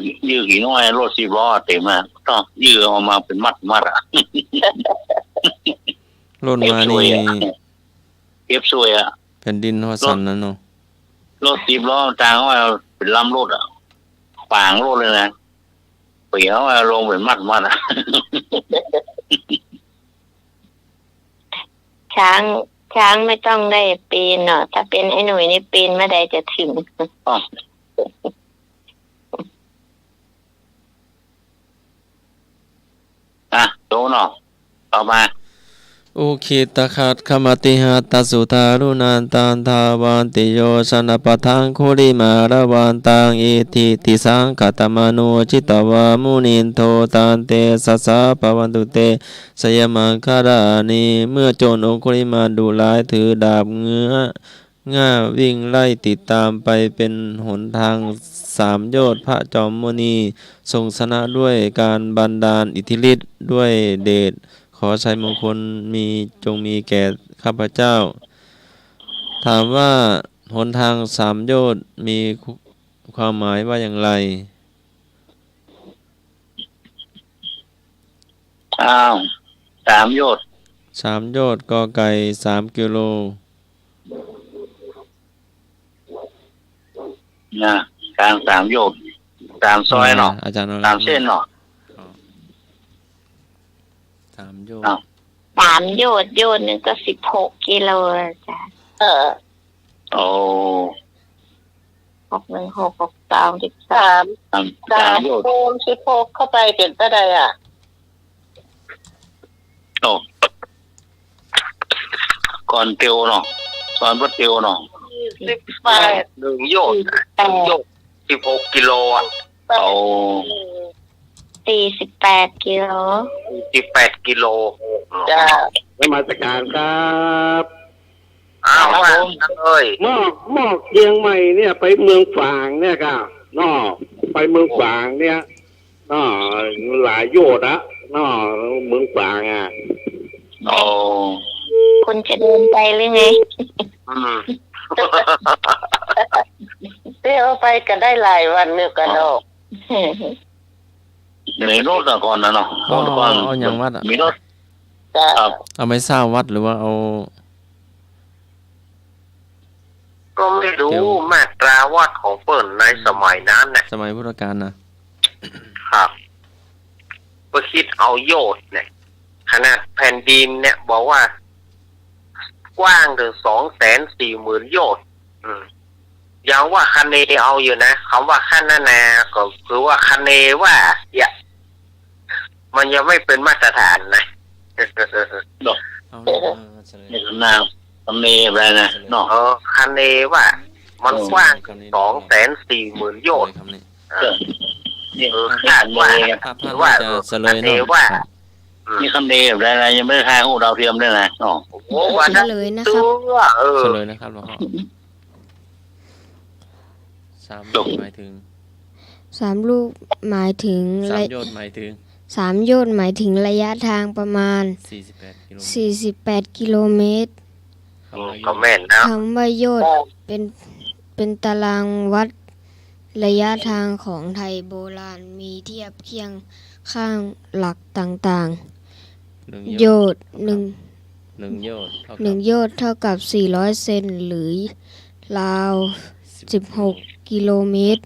กี่น้อยรถ10 ล้อเต็มอ่ะก็ยื้อออกมาเป็นมัดอ่ะ ร่นมานี่ เก็บสวยอ่ะ แผ่นดินฮอดสั่นนะเนาะ รถ10 ล้อจางว่าเป็นลำรถอ่ะฝางรถเลยนะเปียวลงเป็นมัดอ่ะ ช้างไม่ต้องได้ปีนเนาะถ้าเป็นไอ้หน่วยนี่ปีนไม่ได้จะถึง โตเนาะต่อมา อุคิตขัดขมติหัตตสุทารุนันตันทาวันติโยชนะปะทังคุริมาระวันตังอิทิติสังคตมโนจิตวามุนินโทตันเตสัสสะปวันตุเตสยมังคารานีเมื่อโจรองคุริมาดุร้ายถือดาบเงื้อง่าวิ่งไล่ติดตามไปเป็นหนทาง3 โยชน์พระจอมมุนีทรงชนะด้วยการบันดาลอิทธิฤทธิ์ด้วยเดชขอชัยมงคลจงมีแก่ข้าพเจ้า ถามว่าหนทาง3 โยชน์มีความหมายว่าอย่างไร 3 โยชน์ 3 โยชน์กอไก่3 กิโล นะกลาง3 โยชน์3 ซอยเนาะ อาจารย์ 3 เส้นเนาะ 3 โยช อ้าว น์ 3 โยชน์หนึ่งก็16 กิโลจ้ะ โอ้ 616 62 3 โยชน์ โม16เข้าไปเป็นเท่าใดอ่ะ โอ้ก่อนเตียวเนาะก่อนพระเตียวเนาะ 28 1 โยชน์16 กิโลอ่ะ โอ้ 48 กิโล 18 กิโล จ้า นมัสการครับ อ้าวว่าเอ้ย หม้อเชียงใหม่เนี่ยไปเมืองฝางเนี่ยครับไปเมืองฝางเนี่ยหลายโยชน์อะเมืองฝางอ่ะ โอ้ คุณจะเดินไปหรือไง เที่ยวไปก็ได้หลายวันเนี่ยกันเนาะ ในรถก่อนนะเนาะก่อน เอาอย่างวัดอ่ะ มีรถ จ้า ครับ เอาไม้สร้างวัดหรือว่าเอา ก็ไม่รู้มาตราวัดของเปิ่นในสมัยนั้นนะ สมัยพุทธกาลนะครับ ก็คิดเอาโยชน์เนี่ยขนาดแผ่นดินเนี่ย บอกว่ากว้างถึง240,000 โยชน์ยังว่าคะเนเอาอยู่นะคำว่าคะนาก็คือว่าคะเนว่าอย่ามันยังไม่เป็นมาตรฐานนะ เอาเลยเฉลย นี่คือหน้าตำเนอะไรนะเนาะ คะเนว่า มันกว้างถึง240,000 โยชน์ คำนี้ นี่ คาดว่า ถ้าพลาด ว่า จะเฉลย คะเน เนาะ ว่า ครับ นี่คำเนอะไรนะยังไม่ได้ทายหูดาวเทียมด้วยนะเนาะ โอ้โหวันนั้น เฉลยนะค ตั รับ วเฉลยนะครับหลวงพ่อ3 โยชน์หมายถึง 3 ลูกหมายถึง 3 โยชน์หมายถึง 3 โยชน์หมายถึงระยะทางประมาณ 48 กิโลเมตร 48 กิโลเมตร ก็แม่นนะ คำว่าโยชน์เป็นตารางวัดระยะทางของไทยโบราณมีเทียบเคียงข้างหลักต่างๆ โยชน์หนึ่ง 1 โยชน์เท่า หนึ่ กั ง บ โยชน์เท่ากับ400 เซนหรือราว16 กิโลเมตร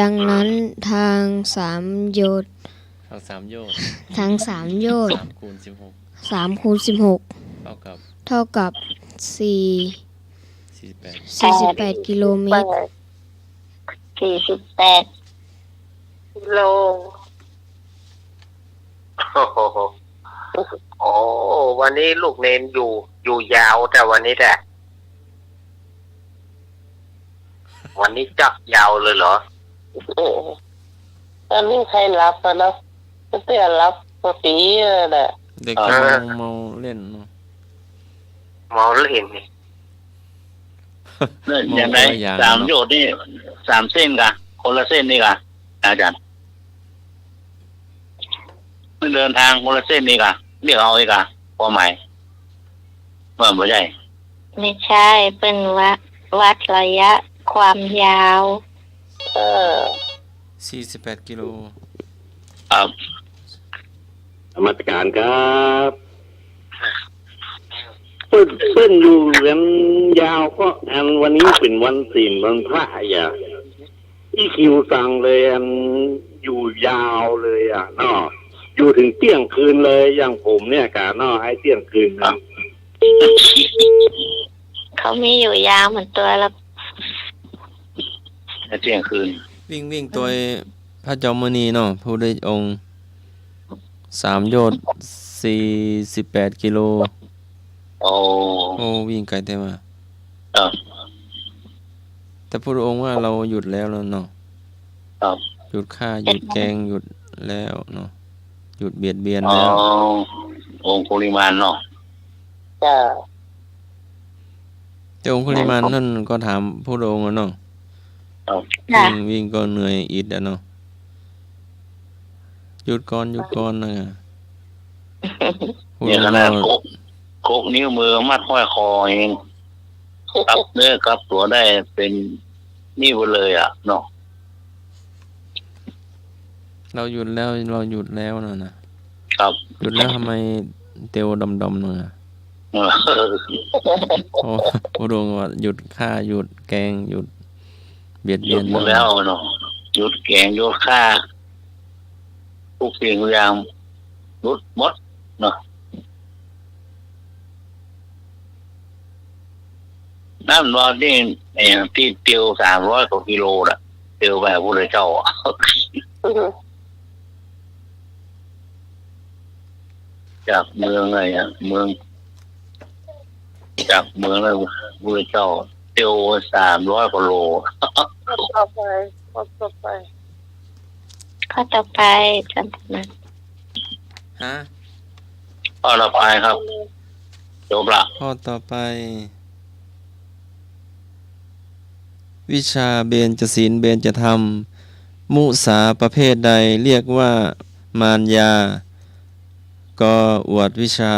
ดังนั้นทาง3 โยชน์ ทั้ง3 โยชน์ ทาง3 โยชน์ 3 คูณ 16 3 คูณ 16 เท่ากับ เท่ากับ48 กิโลเมตร 48 กิโล โอ้โหโอ้วันนี้ลูกเนนอยู่ยาวแต่วันนี้แหละวันนี้จับยาวเลยเหรอ ตอนนี้ใครรับอะเนาะเตี้ยรับปกติแหละ เด็กเมาเล่นเนาะ เมาเล่นนี่ เนี่ยอย่างไร3 โยชน์นี่3 เส้นกะคนละเส้นนี่กะอาจารย์ไม่เดินทางคนละเส้นนี่กะเรียกเอาอีกกะความหมายว่าไม่ใช่ ไม่ใช่เป็นวัดระยะความยาว 48 กิโล ครับ ธรรมการครับเพิ่นอยู่กันยาวก็อันวันนี้เป็นวันศีลวันพระอย่าที่คิวสั่งเลยอันอยู่ยาวเลยอ่ะเนาะอยู่ถึงเที่ยงคืนเลยอย่างผมเนี่ยกะเนาะให้เที่ยงคืนนะ เขามีอยู่ยาวเหมือนตัวละ เที่ยงคืน วิ่งตัวพระเจ้ามุนีเนาะผู้ได้องค์3 โยชน์48 กิโล โอ้ โอ้วิ่งไกลแต่ว่า ครับ แต่พระองค์ว่าเราหยุดแล้วเนาะ ครับ หยุดฆ่าหยุดแกงหยุดแล้วเนาะหยุดเบียดเบียน อ๋อ แล้ว องค์ปริมาณเนาะ จ้า แต่องค์คุลิมานนั่นก็ถามพระองค์เนาะ ครับ ค่ะ วิ่งก็เหนื่อยอิดเนาะหยุดก่อนนะพระ เนี่ย อง ข ค์ นา เรา ดโคกนิ้วมือมัดห้อยคอเองกลับเนื้อกลับตัวได้เป็นนี่ไปเลยอ่ะเนาะ เราหยุดแล้วนะครับ หยุดแล้วทำไมเตียวดำๆเนาะ เออ โอ้พระองค์ว่าหยุดฆ่าหยุดแกงหยุดเบียด ห เบี ยุ ย ด น หมดแล้วเนาะหยุดแกงหยุดฆ่าทุกสิ่งทุกอย่างหยุดหมดเนาะนั่นว่าที่ที่เตียว300 กว่ากิโลน่ะเตียวไปพระพุทธเจ้าอะจากเมืองอะไรอ่ะเมือง จากเมืองอะไรพระพุทธเจ้าเตียว300 กว่าโล ต่อไปต่อไป ข้อต่อไปจำเป็น ฮะ ข้อต่อไปครับจบละ ข้อต่อไป วิชาเบญจศีลเบญจธรรม มุสาประเภทใดเรียกว่ามารยา ก็อวดวิชา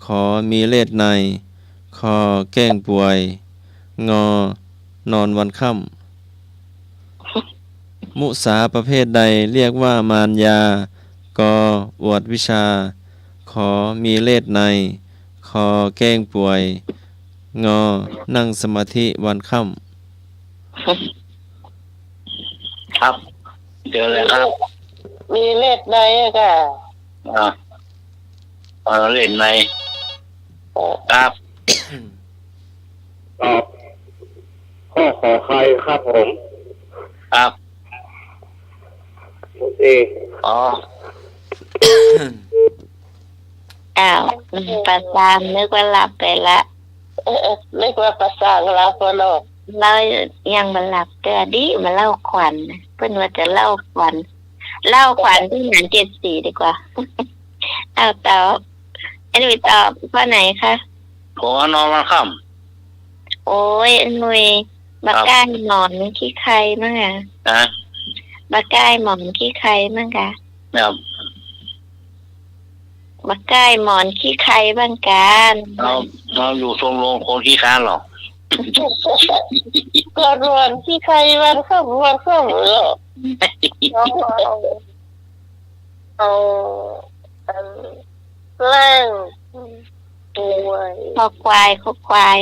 ขอมีเลสใน คอแกล้งป่วย งอนอนวันค่ำมุสาประเภทใดเรียกว่ามารยา ก็อวดวิชา ข ขอมีเลสในคอแกล้งป่วย งอนั่งสมาธิวันค่ำ ครับเจอเลยครับ มีเลขใดอะค่ะ เล่นในครับ ตอบข้อขอใครครับผม ครับ โอเค อ๋อ อ้าวประสานนึกว่าหลับไปละ นึกว่าภาษาลาวโลก เรายังมาหลับเตือดิมาเล่าขวัญเพื่อนว่าจะเล่าขวัญที่หาร74ดีกว่า เอาตอบไอ้หนุ่ยตอบข้อไหนคะ ผมว่านอนวันค่ โอ้ยไอ้หนุ่ยบักก้ายหมอนขี้ใครมั่งอะ ำนะ บักก้ายหมอนขี้ใครมั่งกะ ครับ บักก้ายหมอนขี้ใครบ้างกัน เราอยู่ชมรมคนขี้ค้านหรอ ก็รวนที่ใครวันเข้าเหรอน้องเอาแรงป่วย คอควาย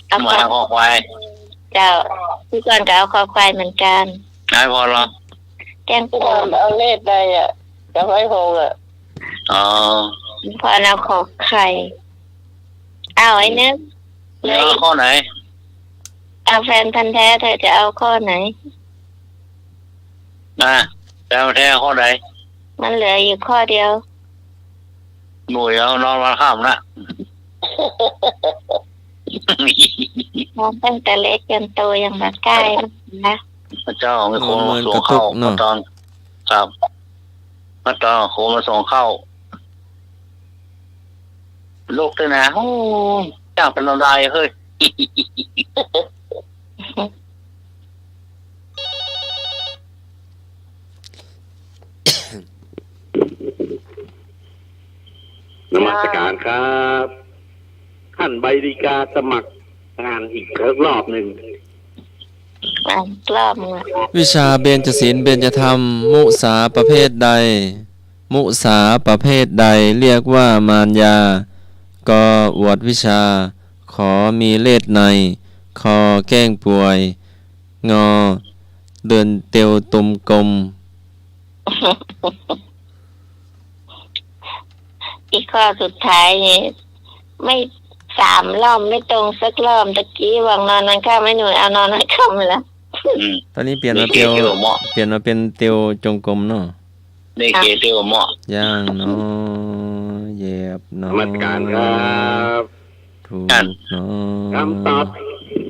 เอา หมาคอควาย เจ้าพี่ก่อนก็เอาคอควายเหมือนกัน นายพอเหรอ แกล้ง ที่ ป่วย เอาเลขใดอ่ะจะไม่คงอ่ะ อ๋อ พอเอาขอไข่เอาไอ้นึก แล้วข้อไหน เอาแฟนพันธุ์แท้เธอจะเอาข้อไหน แต่แท้ข้อไหน มันเหลืออยู่ข้อเดียว หน่วยเอานอนวันค่ำนะ มองตั้งแต่เล็กจนโตยังมาใกล้นะ พระเจ้าไม่ควรมาส่งเข้ามาตอนครับพระเจ้าโคมาส่งเข้าโลกด้วยนะโอ้เจ้าเป็นลำลายเฮ้ย นมัสการครับท่านใบดีกาสมัครงานอีกรอบหนึ่ง รอบมึงอะ วิชาเบญจศีลเบญจธรรม มุสาประเภทใด มุสาประเภทใดเรียกว่ามารยา ก็อวดวิชา ขอมีเลสในคอแกล้งป่วย งอเดินเตียวตุมกลม อีกข้อสุดท้ายนี่ไม่3 รอบไม่ตรงสักรอบตะกี้วางนอนนั้นข้ามไม่หน่วยเอานอนนั้นข้ามไปแล้ว ตอนนี้เปลี่ยนมาเตียวเป็นเตียวจงกรมเนาะ ได้เกเตียวเหมาะ ย่างเนาะเหยียบ น เนาะ มัสการครับ ถูกเนาะ คำตอบ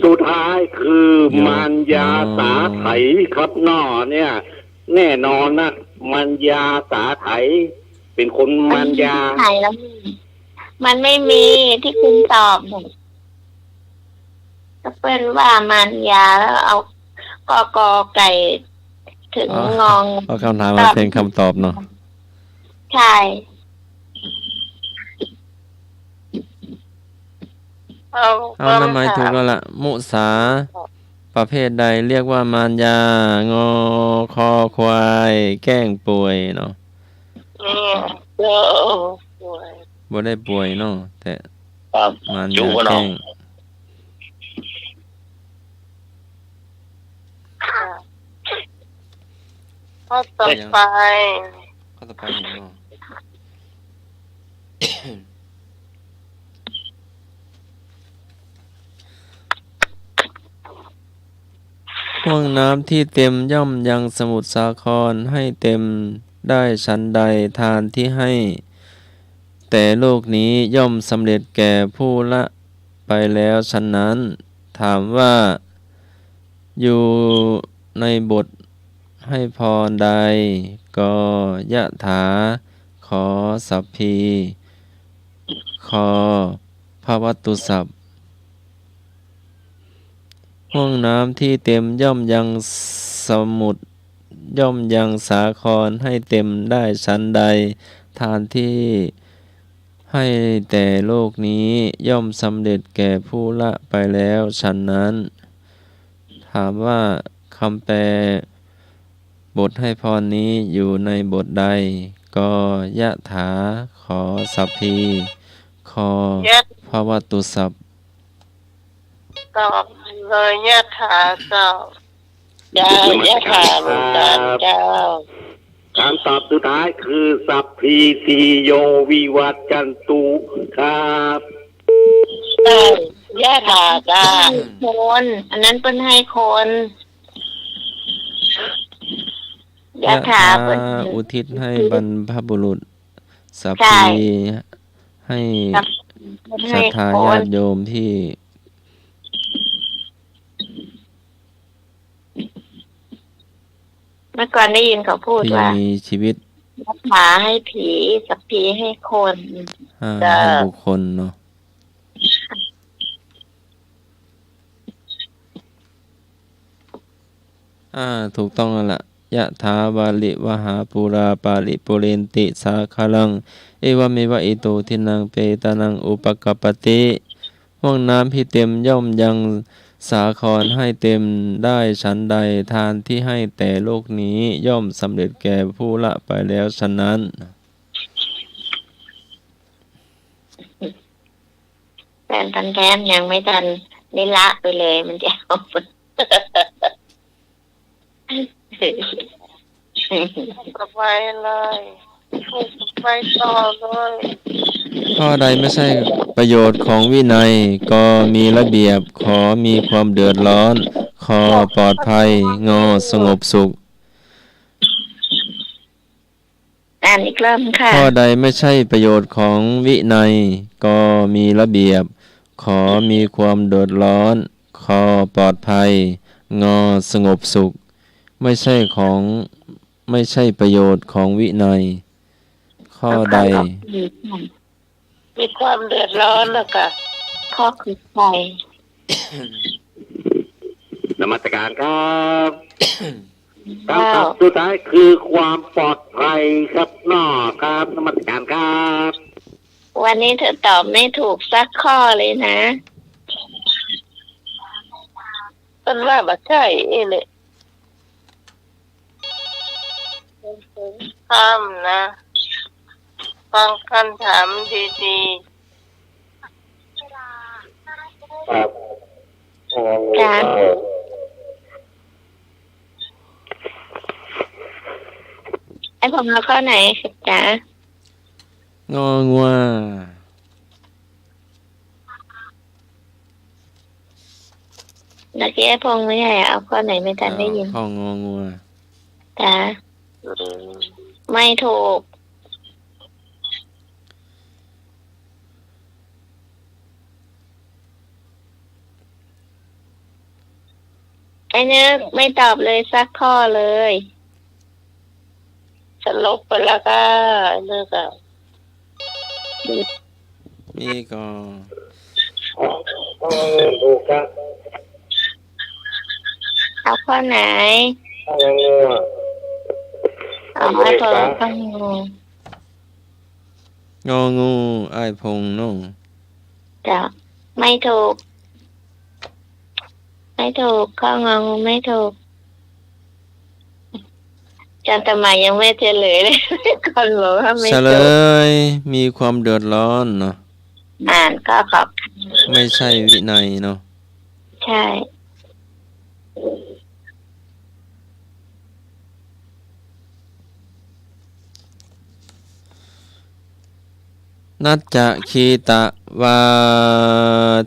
สุดท้ายคือมารยาสาไถครับนอเนี่ย แน่นอนนะมารยาสาไถ เป็นคนมารยา ใช่แล้วมันไม่มีที่คุณตอบเนี่ยก็เป็นว่ามันยาแล้วเอากอไก่ถึงงอง เอาคำถามมาเป็นคำตอบเนาะ ใช่ เอาน้ำไม้ถูกแล้วล่ะ มุสาประเภทใดเรียกว่ามารยางอคอควายแกล้งป่วยเนาะ ป่วย บ่ได้ป่วยเนาะแต่ ครับ มาร จู ยา กัน แก เนาะ ล้ง ข้อต่อไป ข้อต่อไปเนาะ ห้วงน้ำที่เต็มย่อมยังสมุทรสาครให้เต็มได้ชั้นใดทานที่ให้ แต่โลกนี้ย่อมสำเร็จแก่ผู้ละไปแล้วฉะนั้น ถามว่า อยู่ในบทให้พรใด ก็ยะถา ขอสัพพี ขอภวัตตุสัพ ห้องน้ำที่เต็มย่อมยังสมุทรย่อมยังสาครให้เต็มได้ชั้นใด ทานที่ให้แต่โลกนี้ย่อมสำเร็จแก่ผู้ละไปแล้วฉันนั้น ถามว่าคำแปลบทให้พรนี้อยู่ในบทใด ก ก็ยะถาขอสัพพีคอ ยะ ภวตุสัพ ตอบเลยยะถาเจ้าจ้ายะถาหลวงตาเจ้า คำตอบสุดท้ายคือสัพพีติโยวิวัจจันตุครับ ใช่ยะถาจ้า คนอันนั้นเป็นให้คนยะ ยะ ถา ถา เป็น อุทิศให้บรรพบุรุษ สัพ ใช่ พีให้ เป็น ศรั ให้ ทธา ค ญาน ติโยมที่ เมื่อก่อนได้ยินเขาพูด ที่ ว่า มีชีวิต ยะถาให้ผีสัพพีให้คน ให้บุคคลเนาะถูกต้องแล้วล่ะยะถาวาลิวหาปูราปาลิปุเรนติสาคาลังเอวเมวะอิโตทินังเปตานังอุปกปปติห้องน้ำที่เต็มย่อมยังสาครให้เต็มได้ฉันใดทานที่ให้แต่โลกนี้ย่อมสำเร็จแก่ผู้ละไปแล้วฉะนั้น แฟนพันธุ์แท้ยังไม่ทันได้ละไปเลยมันจะเอาไป ก็ไปเลยไปต่อเลย ข้อใดไม่ใช่ประโยชน์ของวินัยก็มีระเบียบขอมีความเดือดร้อนขอปลอดภัยงอสงบสุข อ่านอีกรอบค่ะ ข้อใดไม่ใช่ประโยชน์ของวินัยก็มีระเบียบขอมีความเดือดร้อนขอปลอดภัยงอสงบสุขไม่ใช่ประโยชน์ของวินัยข้อใด มีความเดือดร้อนแล้วก็ ข้อคือใคร นมัสการครับคำตอบสุดท้ายคือความปลอดภัยครับน้อครับนมัสการครับ วันนี้เธอตอบไม่ถูกสักข้อเลยนะ เป็นว่าบัดใช่เนี่ยห้ามนะฟังคำถามดี ครับ จ้ะ ไอ้ผมเอาข้อไหนจ๊ะ งองัว เมื่อกี้ไอ้พงษ์ไม่ใช่เอาข้อไหนไม่ทันได้ยิน ข้ององัว จ้ะ ๆ ไม่ถูก ไอ้เนี่ยไม่ตอบเลยสักข้อเลย สลบไปแล้วก็เลิกอ่ะ มีก็ ถูกครับ เอาข้อไหน เอามาโทรข้องู งองูไอ้ายพงน้อง จ้ะไม่ถูก ไม่ถูกข้ององูไม่ถูกจันทมายังไม่เฉลยเลย คนบอกว่าไม่ เฉล ถูก ยมีความเดือดร้อนเนาะ อ่านก็ขอบ ไม่ใช่วินัยเนาะ ใช่ นัจจะคีตะวา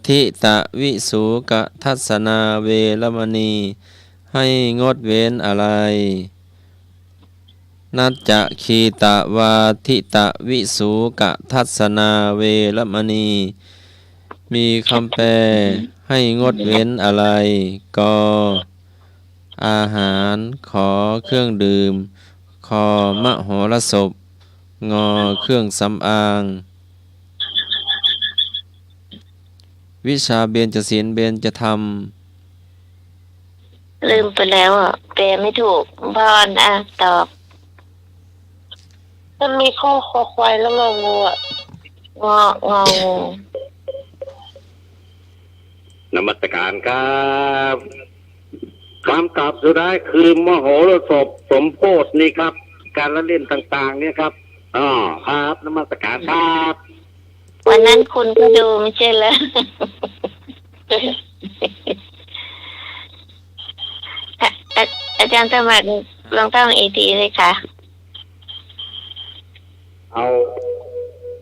ทิตะวิสุกะทัศนาเวรมณีให้งดเว้นอะไร นัจจะคีตะวาทิตะวิสุกะทัศนาเวรมณีมีคำแปลให้งดเว้นอะไรก็อาหารขอเครื่องดื่มขอมโหรสพงอเครื่องสำอางวิชาเบญจศีลเบญจธรรม ลืมไปแล้วอ่ะแปลไม่ถูกพรอ่ะตอบ มันมีข้อคอควายแล้วงองูอ่ะ งองู นมัสการครับคำตอบสุดท้ายคือมโหรสพสมโพธินี่ครับ การละเล่นต่างๆ เนี่ยครับ อ๋อครับนมัสการครับ วันนั้นคุณก็ดูไม่ใช่เหรอ อาอาจารย์สมัครลองตั้งอีกทีเลยค่ะ เอา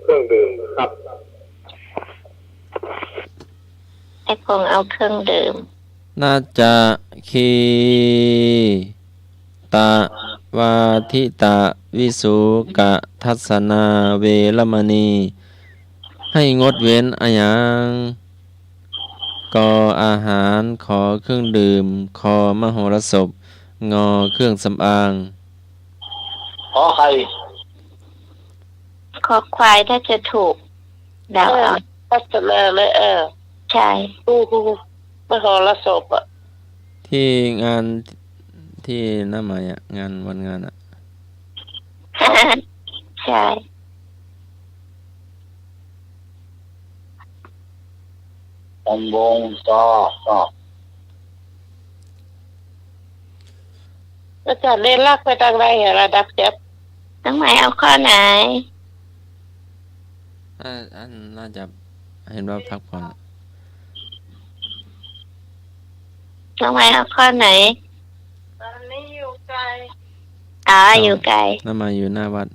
เครื่องดื่มครับ ไอ้คงเอาเครื่องดื่ม นาจะคีตะวาทิตะวิสุกะทัศนาเวรมณีให้งดเว้นอายังกออาหารขอเครื่องดื่มคอมโหรสพงอเครื่องสำอาง ขอใคร คอควายถ้าจะถูกเดาเอา พัฒนาเลยใช่ มหรสพอ่ะ ที่งานที่นั่นหมายอะงานวันงานอะ ใช่ ตำบงซอ อาจารย์เล่นลากไปทางไหนเหรอดักเจ็บ ต้องหมายเอาข้อไหน อันน่าจะเห็นว่าพักผ่อน ต้องหมายเอาข้อไหน ตอนนี้อยู่ไกล อยู่ไกล นั่นมาอยู่หน้าวัด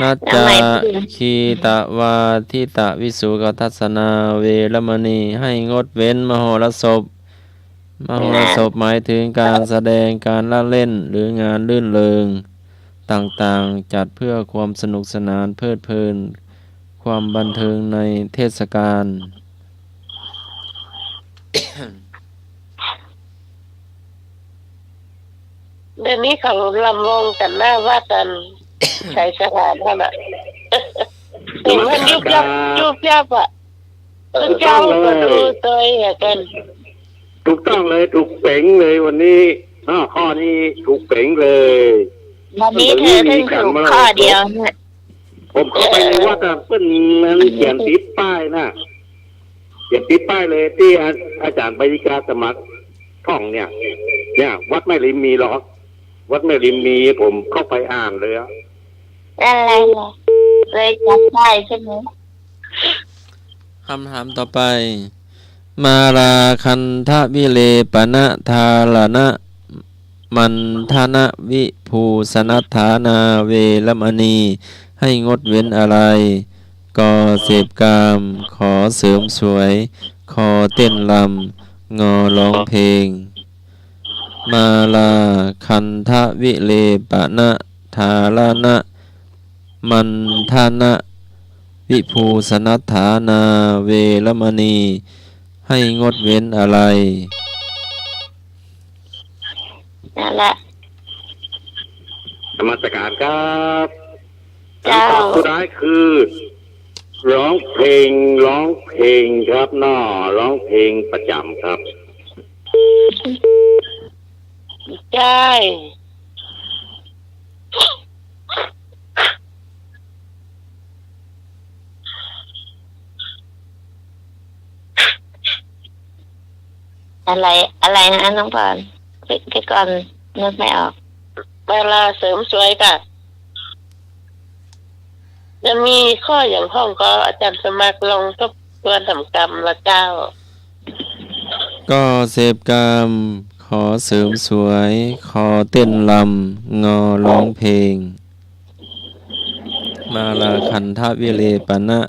นาจะคีตะวาทิตะวิสุกทัศนาเวรมณีให้งดเว้นมโหรสพมโหรสพหมายถึงการแสดงการละเล่นหรืองานลื่นเริงต่างๆจัดเพื่อความสนุกสนานเพลิดเพลินความบันเทิงในเทศกาล เดี๋ยวนี้เขาลำวงกันหน้าวัดกัน ใช้สถานขนาดเห็นมันยุบยับอ่ะคุณเจ้าก็ดูตัวเองกัน ถูกต้องเลยถูกเป๋งเลยวันนี้ข้อนี้ถูกเป๋งเลย วันนี้เธอเพิ่งถูกข้อเดียวเนี่ย ผมเข้าไปในวัดเปิ้ลมันเขียนติดป้ายนะเขียนติดป้ายเลยที่อาจารย์ปริกาสมัครท่องเนี่ย วัดไม่ริมมีหรอกวัดไม่ริมมีผมเข้าไปอ่านเลยอะไรล่ะเลยจับได้ใช่ไหม คำถามต่อไป มาราคันทะวิเลปนะทาลนะมันทนะวิภูสนัฏฐานาเวรมณีให้งดเว้นอะไรกอเสพกามขอเสริมสวยคอเต้นลำงอร้องเพลงมาลาคันทะวิเลปนะทาลนะมันทนะวิภูสนัฏฐานาเวรมณีให้งดเว้นอะไร นั่นแหละ ธรรมสการครับคำ เจ้า ตอบสุดท้ายคือ ร้องเพลงครับร้องเพลงประจำครับ ใช่ อะไรนะน้องปอนแค่ก่อนนึกไม่ออก เวลาเสริมสวยค่ะจะมีข้ออย่างห้องก็อาจารย์สมัครลงทบทวนทำกรรมละเจ้า ก็เสพกามขอเสริมสวยขอเต้นลำงอร้องเพลงมาลาคันทวิเลปนะ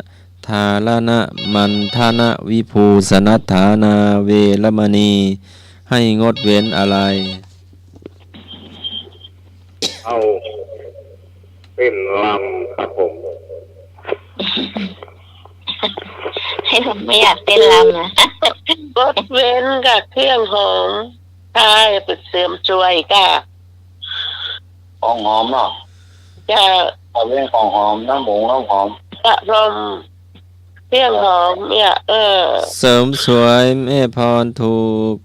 ทาลนะมันทนะวิภูสนัฏฐานาเวรมณีให้งดเว้นอะไร เอาเป็นลำครับผม ให้ผมไม่อยากเต้นรำนะ งดเว้นกับเครื่องหอมใช่เป็นเสริมสวยค่ะ ของหอมเนาะ จะ เอาเรื่องของหอมน้ำหมูน้ำหอม กระรมเครื่องหอมเนี่ย เสริมสวยแม่พรถูก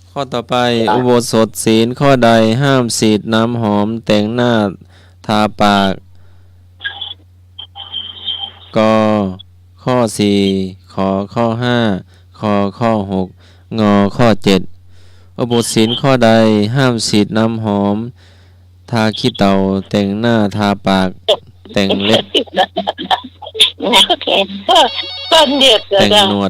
ข้อต่อไปอุโบสถศีลข้อใดห้ามฉีดน้ำหอมแต่งหน้าทาปากกข้อ4ขอข้อ5คอข้อ6งอข้อ7 อุโบสถศีลข้อใดห้ามฉีดน้ำหอม ทาขี้เต่าแต่งหน้าทาปากแต่งเล็บ นะโอเค ต้นเดียด แต่งหนวด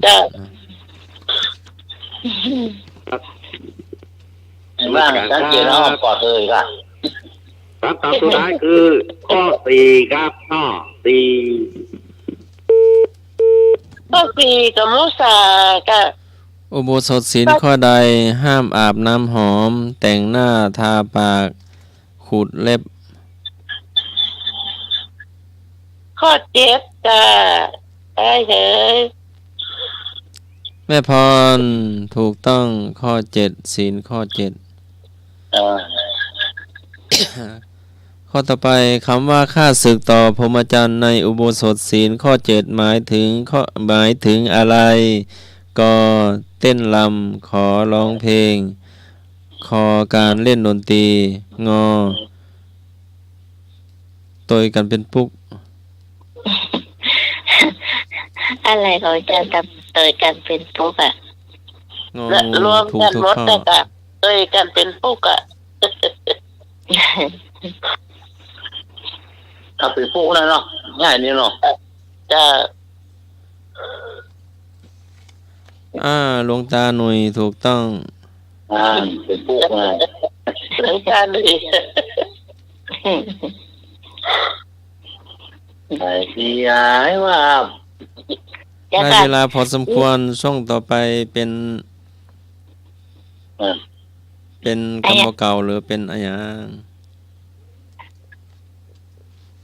บ้างสังเกตแล้วปลอดเลยค่ะ คำตอบสุดท้ายคือข้อสี่ครับข้อสี่ ก็สีกับมุสากับ อุโบสถศีลข้อใดห้ามอาบน้ำหอม แต่งหน้าทาปากขูดเล็บ ข้อเจ็ดกับได้เฉย แม่พรถูกต้องข้อ7ศีลข้อ7 ข้อต่อไปคำว่าข้าศึกต่อพรหมจรรย์ในอุโบสถศีลข้อ7หมายถึงอะไรก็เต้นรำขอร้องเพลงคอการเล่นดนตรีงอตัวกันเป็นปุ๊ก อะไรเขาจะทำเตยกันเป็นปุ๊กอ่ะ งอ และ งู รวม ถูก กัน ทุก หมด ข้อ แต่กะเอ้ยกันเป็นปุ๊กอะ ถ้าเป็นพวกนั้นเนาะง่ายนี่เนาะ จะ หลวงตาหน่วยถูกต้อง เป็นพวกไง หลังการเลย ไอ้ที่ยายว่า จะ ได้ ตัด เวลาพอสมควรช่วงต่อไปเป็นกรรมเก่าหรือเป็นอะไรอย่าง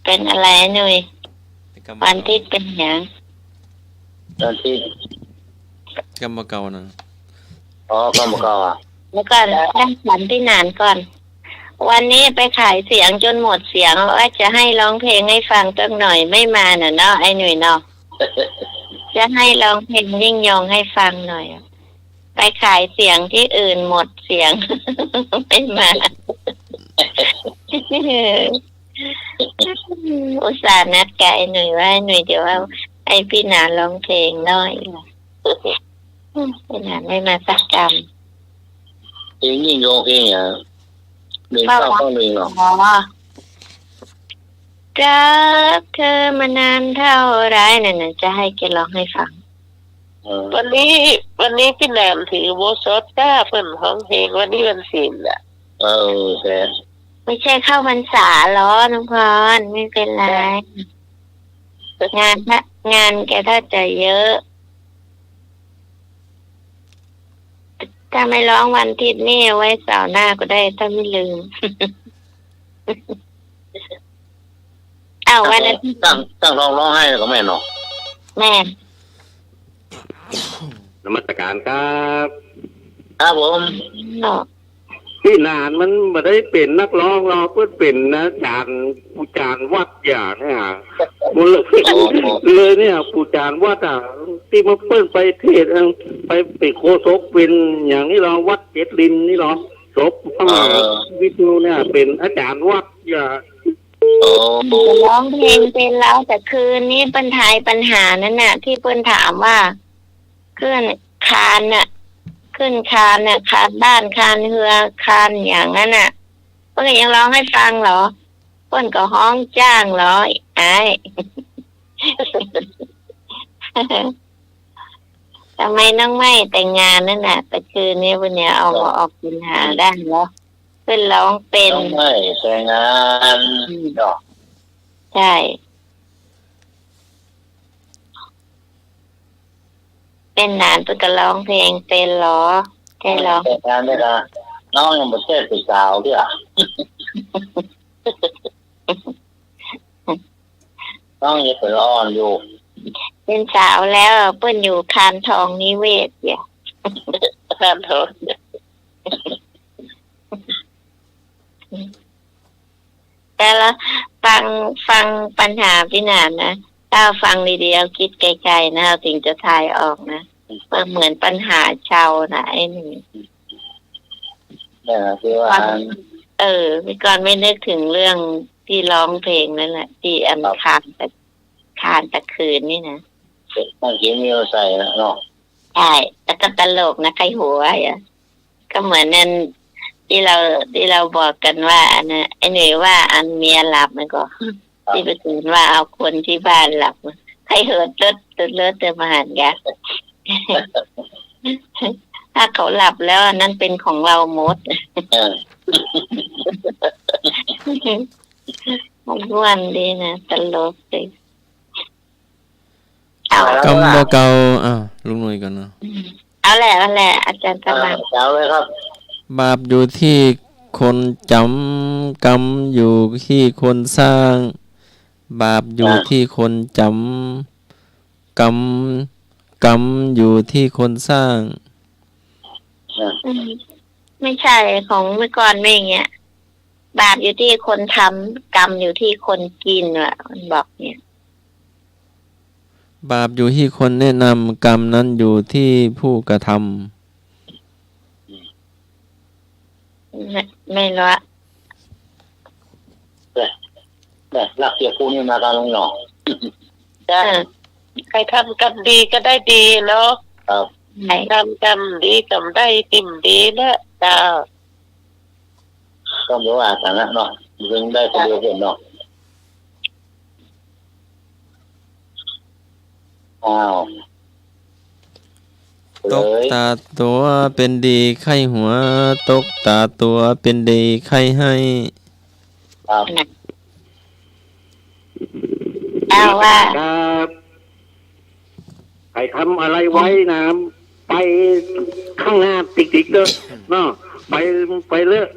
เป็นอะไรหน่อยวันที่เป็นอย่าง ตอนที่ กรรมเก่านะ ก็มาก็อ่ะ แล้วก็นั่งฝันที่นานก่อน วันนี้ไปขายเสียงจนหมดเสียงว่าจะให้ร้องเพลงให้ฟังสักหน่อยไม่มาน่ะเนาะไอ้หนุ่ยเนาะจะให้ร้องเพลงยิ่งยงให้ฟังหน่อยไปขายเสียงที่อื่นหมดเสียง ไม่มาอุตส่าห์นัดกับไอ้หนุ่ยว่าไอ้หนุ่ยเดี๋ยวว่าไอ้พี่หนาร้องเพลงหน่อยพี่หนาไม่มาสักกรรม เองยิ่งโยงเองอ่ะหนึ่งเข้าข้อหนึ่งเนาะ อ๋อรักเธอมานานเท่าไรนั่นน่ะจะให้แกร้องให้ฟัง วันนี้พี่แหนมถือโบสถก้าเปิ่นห้องเพลงวันนี้วันศีลอ่ะ แต่ ไม่ใช่เข้าพรรษาหรอน้องพรไม่เป็นไรงานแกถ้าจะเยอะ ถ้าไม่ร้องวันอาทิตย์นี่ไว้เสาร์หน้าก็ได้ถ้าไม่ลืม วันอาทิตย์ ตั้งร้องให้ก็แม่เนาะ แม่ นมัสการครับ ครับผม เนาะ พี่นานมันไม่ได้เป็นนักร้องเราเพื่อเป็นนะผู้จารวัดอย่างเนี่ยบุญเลยเนี่ยผู้จารวัดอ่ะที่มาเปิ้นไปเทศไปโคศกเป็นอย่างนี้เราวัดเจ็ดลินนี่เราศพพระมหาวิษณุเนี่ยเป็นอาจารย์วัดอย่า จะร้องเพลงเป็นแล้วแต่คืนนี้ปัญหานั้นน่ะ ที่เปิ้นถามว่าขึ้นคานน่ะขึ้นคานน่ะคานบ้านคานเรือคานอย่างนั้นน่ะเปิ้นยังร้องให้ฟังเหรอเปิ้นก็ห้องจ้างเหรอไอ้ ทำไมน้องไม่แต่งงานนั่นน่ะแต่คืนนี้วันเนี้ยเอามาออกปัญหาได้เหรอขึ้นร้องเป็น ไม่แต่งงานเนาะ ใช่เป็นนานเพื่อก็ร้องเพลงเป็นเหรอใช่ร้อง แต่งงานได้ละน้องยังไม่ใช่ปีสาวด้วยน้องยังเป็นอ่อนอยู่ เป็นสาวแล้วเปิ้นอยู่คานทองนิเวศเนี่ย นานเถอะ แต่ละฟังปัญหาพี่นานนะถ้าฟังดีๆเอาคิดไกลๆนะเอาถึงจะทายออกนะมันเหมือนปัญหาชาวนะไอ้นี่ เนี่ยคือว่า พี่กรณ์ไม่นึกถึงเรื่องที่ร้องเพลงนั่นแหละที่อันคานตะคืนนี่นะ ต้องเขียนมีใส่เนาะ ใช่แต่ก็ตลกนะใครหัวอ่ะ ก็เหมือนนั้นที่เราบอกกันว่าอันนั้นไอ้หนุ่ยว่าอันเมียหลับมันก็ที่ไปตื่นว่าเอาคนที่บ้านหลับให้เหินเลิศมาหารกัน ถ้าเขาหลับแล้วอันนั้นเป็นของเราหมด เออ มันม่วนดีนะตลกดีเอา กรรมบ่เก่าลุงหน่วยก่อนเนาะ เอาแหละอาจารย์กำลัง เอาเลยครับ บาปอยู่ที่คนจำกรรมอยู่ที่คนสร้าง บาปอยู่ที่คนจำกรรมอยู่ที่คนสร้าง ไม่ใช่ของเมื่อก่อนไม่อย่างเงี้ยบาปอยู่ที่คนทำกรรมอยู่ที่คนกินว่ะมันบอกเนี่ย บาปอยู่ที่คนแนะนำกรรมนั้นอยู่ที่ผู้กระทำ ไม่รู้อะ เนี่ยรักเสียคู่นี่มาการลงหนอ จ้ะใครทำกรรมดีก็ได้ดีเนาะ ครับ ไหน ทำกรรมดีกรรมได้ติ่มดีนะจ้า ต้องรู้ว่าฐานะเนาะถึงได้คนเดียวเห็นเนาะอ้าว ตกตาตัวเป็นดีไข้หัวตกตาตัวเป็นดีไข้ให้ ครับ เอาว่า ครับใครทำอะไรไว้นะไปข้างหน้าติ๊กๆเด้อเนาะไปเรื่อย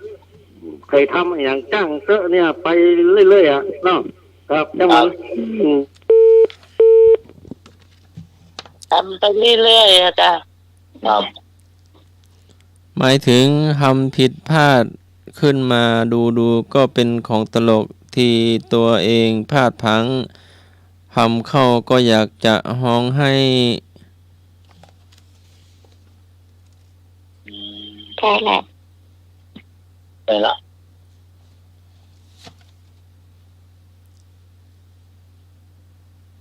เคยทำอย่างจ้างเตอะเนี่ย ไปเรื่อยๆอ่ะเนาะครับจังหวะ ทำไปเรื่อยๆอะจ้ะ ครับ หมายถึงทำผิดพลาดขึ้นมาดูก็เป็นของตลกที่ตัวเองพลาดพลั้งทำเข้าก็อยากจะฮ้องให้ ใช่แหละ ไปละ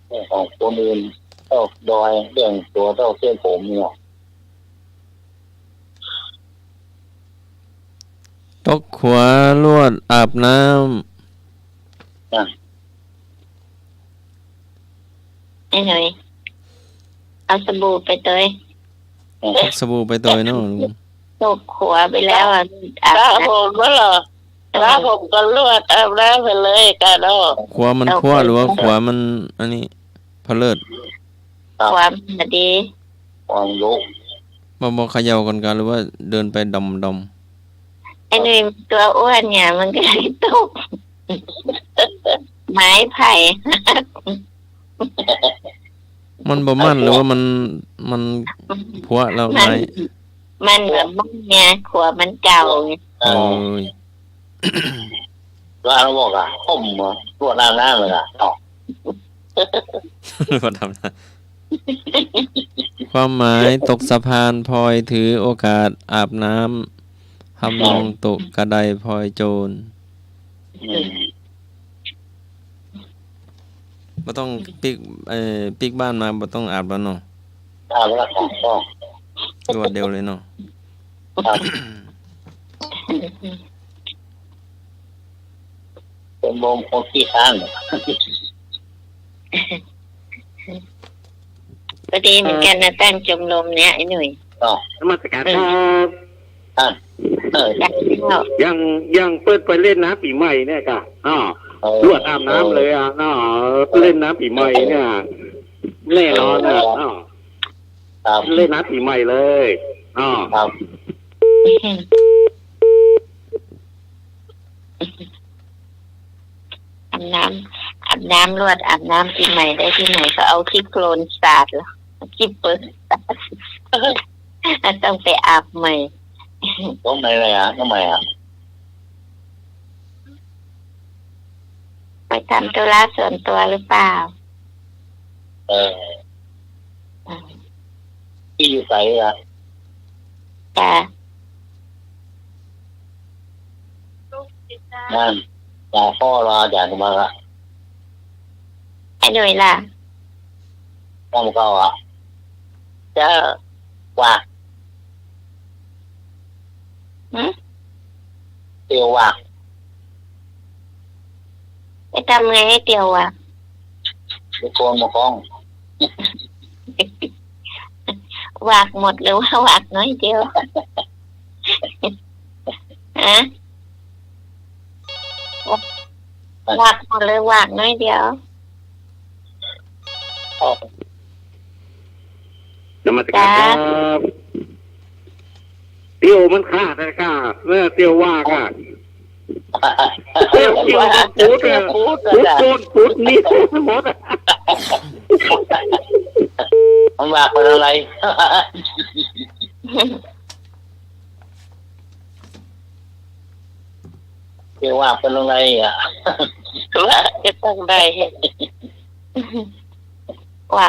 เรื่องของคนอื่นเจ้าดอยเรื่องตัวเจ้าเส้นผมเนี่ย ตกขวาลวดอาบน้ ไอ้หน่อยเอาสบู่ไปเตย ำพักสบู่ไปตัวเนาะลุง ตกขัวไปแล้วอ่ะอาบ พระ น้ ผมก็เหรอพระผมก็ลวดอาบน้ำไปเลยกันเนาะ ขวามันขั้วหรือว่าขวามันอันนี้พะเลิศ ำความดี ความรู้ บ่เขย่ากันกันหรือว่าเดินไปดำ ไอ้หนุ่ยตัวอ้วนเนี่ยมันก็เลยตก ไม้ไผ่ มันบ่มั่นหรือว่ามันพัวแล้วไหม มันแบบมันเนี่ยขัวมันเก่าไง โอ้ย ร้านบอกอ่ะผมตัวหน้าเลยอ่ะอ๋อ ก็ทำนะความหมายตกสะพานพลอยถือโอกาสอาบน้ำทำนองตกกระไดพลอยโจรบ่ต้องปิกบ้านมาบ่ต้องอาบแล้วเนาะ อาบแล้วก็ รวดเดียวเลยเนาะ เป็นวงคนที่ข้าง ก็ดีเหมือนกันนะตั้งชมรมเนี่ยไอ้หนุ่ย อ๋อน มัสการครับ ท่านเออ อยากเที่ยว ยังเปิดไปเล่นน้ำปีใหม่เนี่ยกะลวดอาบน้ำเลยอ่ะเล่นน้ำปีใหม่เนี่ยแน่นอนอ่ะ ครับ เล่นน้ำปีใหม่เลยครับ อาบน้ำรวดอาบน้ำปีใหม่ได้ที่ไหนก็เอาขี้โคลนสาดแล้วขี้เปิดสาดต้องไปอาบใหม่ ตรงไหนเลยอ่ะทำไมอ่ะ ไปทำธุระส่วนตัวหรือเปล่า เออที่อยู่ใส่อ่ะ จ้ะ นั่นอย่าพ่อรออย่ามาละ ไอ้หนุ่ยล่ะ ต้องเข้าอ่ะ จ้า ว่า เตียววาก ไปทำไงให้เตียวอ่ะ ไปโกนมากอง วากหมดหรือว่าวากน้อยเดียวฮะวากหมดหรือวากน้อยเดียวน มัสการครับเตียวมันขาดเลยค่ะเมื่อเตียวว่าค่ะเตียวปูดปูดนี่หมด มันวากเป็นอะไร เตียววากเป็นอะไรอ่ะ ว่าจะต้องได้ว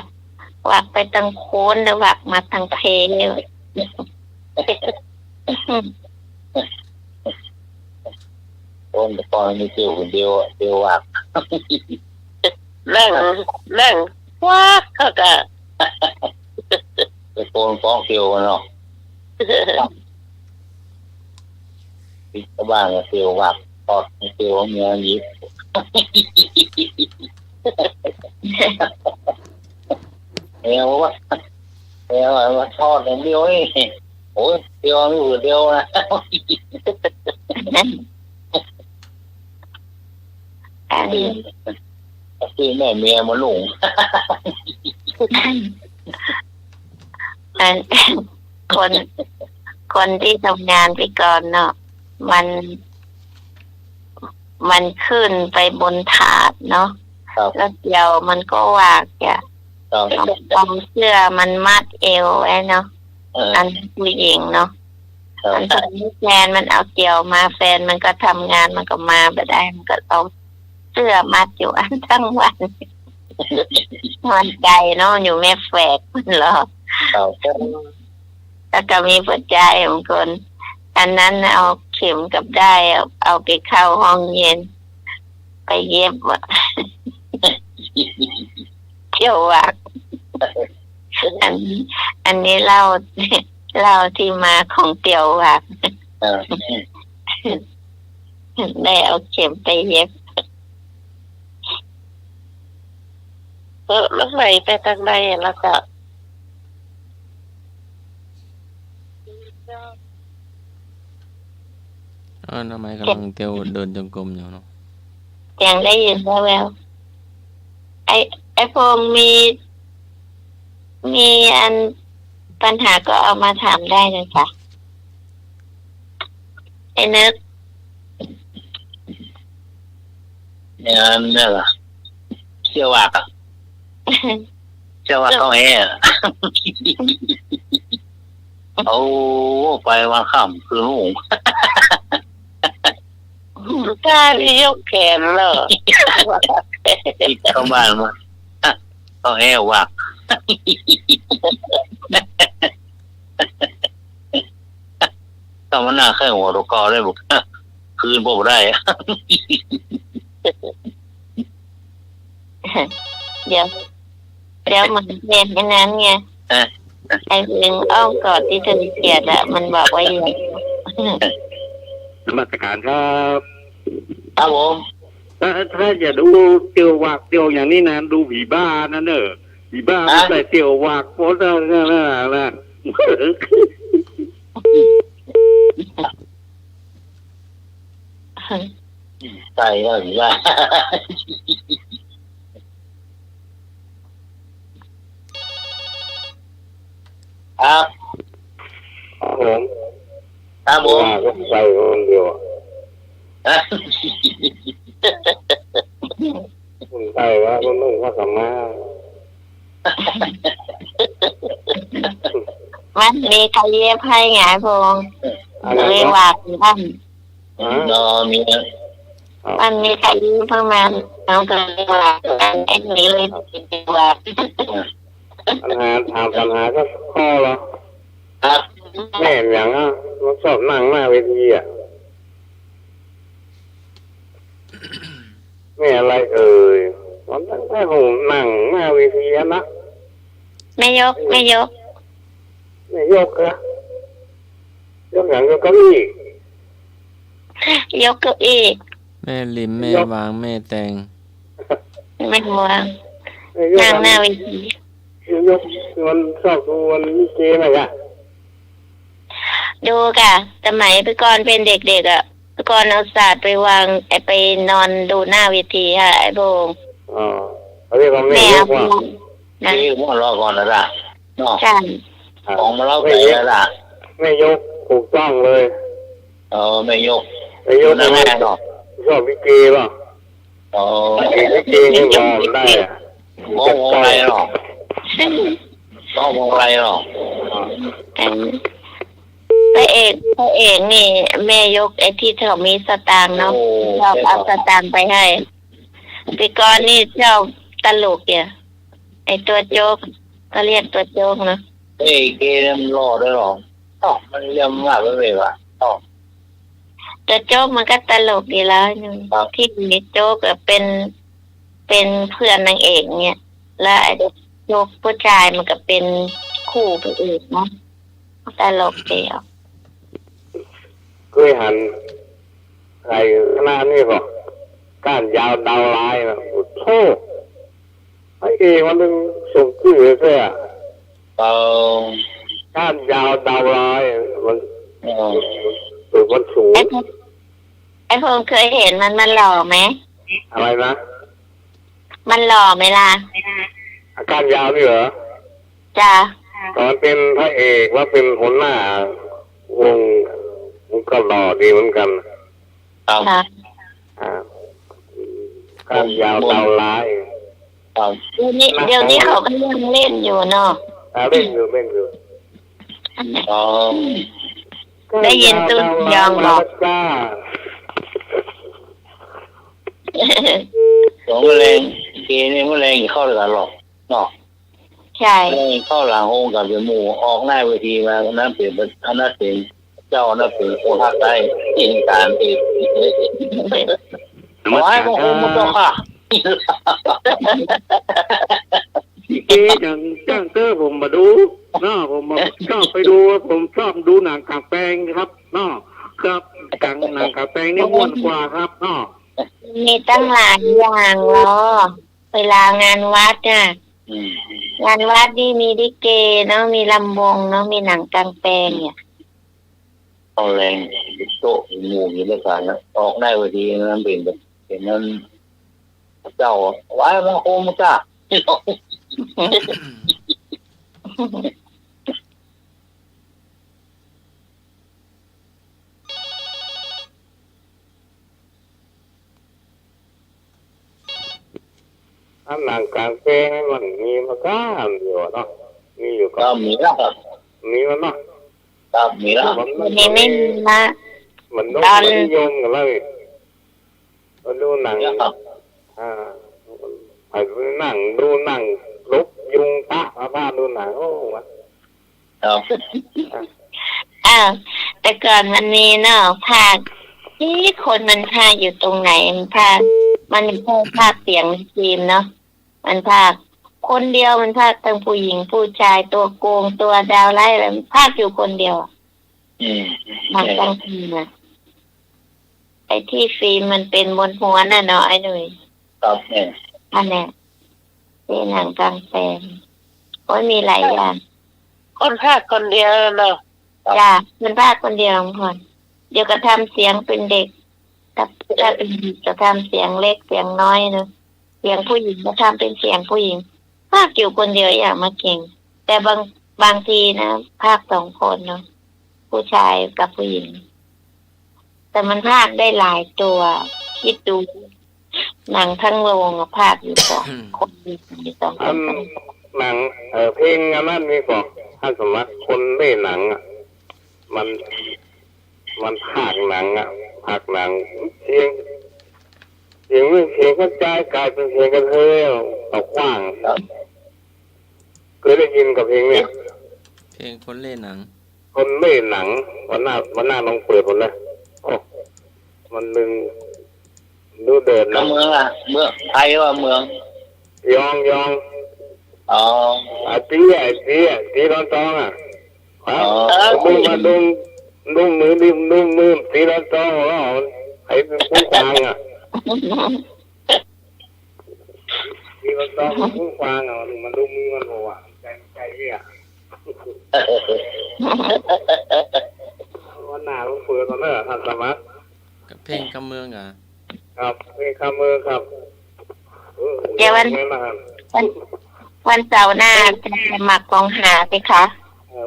ากไปทางโค้นแล้ววากมาทางเพเลย ต้นตอนมีเตียวคนเดียวเตียววาก แรงวากเขาก็ ไปโกนฟ้องเตียวกันเนาะปิดบ้านเตียววากตอดเตียวเมียยิบเมียว่าเมียว่าทอดอย่างเดียวนี่โอ้ยเตียวไม่เหลือเดียวนะ คือแม่เมียมาหลง คนที่ทำงานไปก่อนเนาะมันขึ้นไปบนถาดเนาะแล้วเดี๋ยวมันก็วากจ้ะเอาเสื้อมันมัดเอวไว้เนาะอันผู้หญิงเนาะอันตอนนี้แฟนมันเอาเกี่ยวมาแฟนมันก็ทำงานมันก็มาไปได้มันก็เอาเสื้อมัดอยู่อันทั้งวันมันใจเนาะอยู่แม่แฝกมันหรอแล้วก็มีผู้ชายบางคนอันนั้นเอาเข็มกับได้เอาไปเข้าห้องเย็นไปเย็บเที่ยววักอันนี้เล่าที่มาของเตียววักได้เอาเข็มไปเย็บแล้วไหลไปทางใดแล้วก็ทำไมกำลังเตียวเดินจงกรมอยู่เนาะยังได้ยินแววไอพงมีอันปัญหาก็เอามาถามได้เลยค่ะไอนึกเนี่ยเหรอเชี่ยววากอ่ะเชี่ยววากเขาแห่เอาไปวันค่ำคือลุงกล้าที่ยกแขนเหรอเข้าบ้านมาเขาแห่วากก็มันน่าแค่หัวตกอได้บุกคืนบอกได้เดี๋ยวมันเป็นอย่างนั้นไงไอ้เรื่องอ้อมกอดที่เธอเกลียดอะมันบอกไว้อย่างนมัสการครับครับผมถ้าจะดูเตียววากเตียวอย่างนี้นะดูผีบ้านั่นเนอะผีบ้าไม่ใช่เตียววากโพสต์นะใช่แล้วผีบ้าครับผมครับผมใส่คนเดียวคุณใส่ว่าคนนุ่งว่าสำมามันมีใครเย็บให้ไงพงเลยวากบ้านมันมีใครเย็บให้มันเอาตัวเลยวากไอ้นี่เลยวากปัญหาก็ข้อเหรอแม่อย่างอ่ะมันสอบนั่งหน้าเวทีอ่ะแม่อะไรเอ่ยมันตั้งแต่ผมนั่งหน้าเวทีนะไม่ยกอะยกอย่างก็มี ยกเก้าอี้ แม่ริมแม่วางแม่แตง ไม่วาง นายก นั่งหน้าเวที ยกมันชอบดูวันลิเกไหมอ่ะ ดูค่ะสมัยไปก่อนเป็นเด็กๆอ่ะไปก่อนเอาศาสตร์ไปวางไปนอนดูหน้าเวทีค่ะไอ้โบง อ๋อเขาเรียกว่าแม่ แม่ ย เอา กว่า นะ นี่ว่ารอก่อนนะล่ะเนาะ ใช่ ของมาเล่าไปแล้วล่ะ แม่ยกถูกต้องเลย ไม่ยก แม่ยก นั่นแหละเนาะ ชอบลิเกป่ะ ลิเกนี่มองได้อ่ะ มองอะไรหรอต้องมองอะไรหรอ พระเอกนี่แม่ยกไอ้ที่เขามีสตางค์เนาะชอบเอาสตางค์ไปให้ปีก่อนนี่ชอบตลกเนี่ยไอ้ตัวโจ๊กก็เรียกตัวโจ๊กเนาะ เอ้เกมรอด้วยหรอมันเยี่ยมมากเลยวะ ตัวโจ๊กมันก็ตลกดีแล้วที่มีโจ๊กเป็นเพื่อนนางเอกเนี่ยแล้วไอ้โจ๊กผู้ชายมันก็เป็นคู่ไปเอกเนาะตลกเดียว เคยหันใครคณะนี่ก็ก้านยาวดาวลายนะโอ้โหไอ้เอวันนึงส่งชื่อเลยเสียก้านยาวดาวลายมันตัวมันสูง ไอ้พงเคยเห็นมันหล่อไหม อะไรนะ มันหล่อไหมล่ะ อาการยาวนี่เหรอ จ้า ตอนเป็นพระเอกว่าเป็นหัวหน้าวงมันก็หล่อดีเหมือนกัน ค่ะ การยาวดาวร้าย เดี๋ยวนี้เขาก็ยังเล่นอยู่เนาะ เล่นอยู่ได้ยินตุ้นยองบอก จ้า สองแมลงเกนี่แมลงเข้าหลังหรอกเนาะ ใช่ เข้าหลังองค์กับหมู่ออกหน้าเวทีมานั้นเป็นอันนั้นเป็นเจ้านั้นเป็นโอภาคได้ที่การเอกไว้ขององค์เจ้าค่ะ เอ๊ะอย่างจ้างเตอร์ผมมาดูเนาะผมชอบไปดูผมชอบดูหนังกางแปลงครับเนาะครับหนังกางแปลงนี่ม่วนกว่าครับเนาะ มีตั้งหลายอย่างเหรอเวลางานวัดน่ะงานวัดนี่มีลิเกเนาะมีลำวงเนาะมีหนังกลางแปลงเนี่ย เอาแรงโต๊ะหมู่อยู่ด้วยกันนะออกหน้าเวทีนั้นเป็นนั้นเจ้าไว้มาโคมจ้า หนังกางแปลงมันมีมาก้ามอยู่เนาะมีอยู่ก็ มีแล้ว มีมันเนาะ ครับมีแล้ว นี่ไม่มีนะ มันต้องนิยมกันเลยมาดูหนังไปดูหนังลุกยุงตะมาบ้านดูหนังโอ้วะ ครับ อ้าวแต่ก่อนมันมีเนาะภาคที่คนมันภาคอยู่ตรงไหนมันภาคเสียงฟิล์มเนาะมันภาคคนเดียวมันภาคทั้งผู้หญิงผู้ชายตัวโกงตัวดาวไล่อะไรภาคอยู่คนเดียวมันตั้งทีนะไอ้ที่ฟิล์มมันเป็นบนหัวน่ะเนาะไอ้หนุ่ย ครับเนี่ย อันเนี้ยเป็นหนังกลางแปลงโอ้ยมีหลายอย่าง คนภาคคนเดียวเนาะ จ้ามันภาคคนเดียวพอนเดี๋ยวก็ทำเสียงเป็นเด็กถ้าเป็นเด็กก็ทำเสียงเล็กเสียงน้อยเนาะเสียงผู้หญิงก็ทำเป็นเสียงผู้หญิงภาคอยู่คนเดียวอย่างมาเก่ง แต่บางทีนะภาคสองคนเนาะผู้ชายกับผู้หญิง แต่มันภาคได้หลายตัวคิดดูหนังทั้งโรงภาคอยู่สองคนมีสองคน หนังเพลงอันนั้นนี่ก็ถ้าสมมติคนเล่นหนังอ่ะมันภาคหนังอ่ะภาคหนังเสียงกระจายกลายเป็นเสียงกระเทยเอากว้างเคยได้ยินกับเพลงเนี่ย เพลงคนเล่นหนัง คนเล่นหนังวันหน้าลองเปิดหมดเลยโอ้มันดึงดูเดิน แล้ นะ วเมืองล่ะเมืองไทยว่าเมือง ยองอ๋อตีตอนอ่ะมาดู นุ่มมือตีละต้องแล้วไอ้เป็นผู้ฟังอ่ะตีละต้องผู้ฟังอ่ะมันนุ่มมือมันหัวใจเนี่ยวันหน้าลูกเฟือนมาเนอะท่านสมัคร กับเพลงกำเมืองอ่ะ ครับเป็นคำมือครับ เดี๋ยววันเสาร์หน้าจะสมัครกองหาสิคะ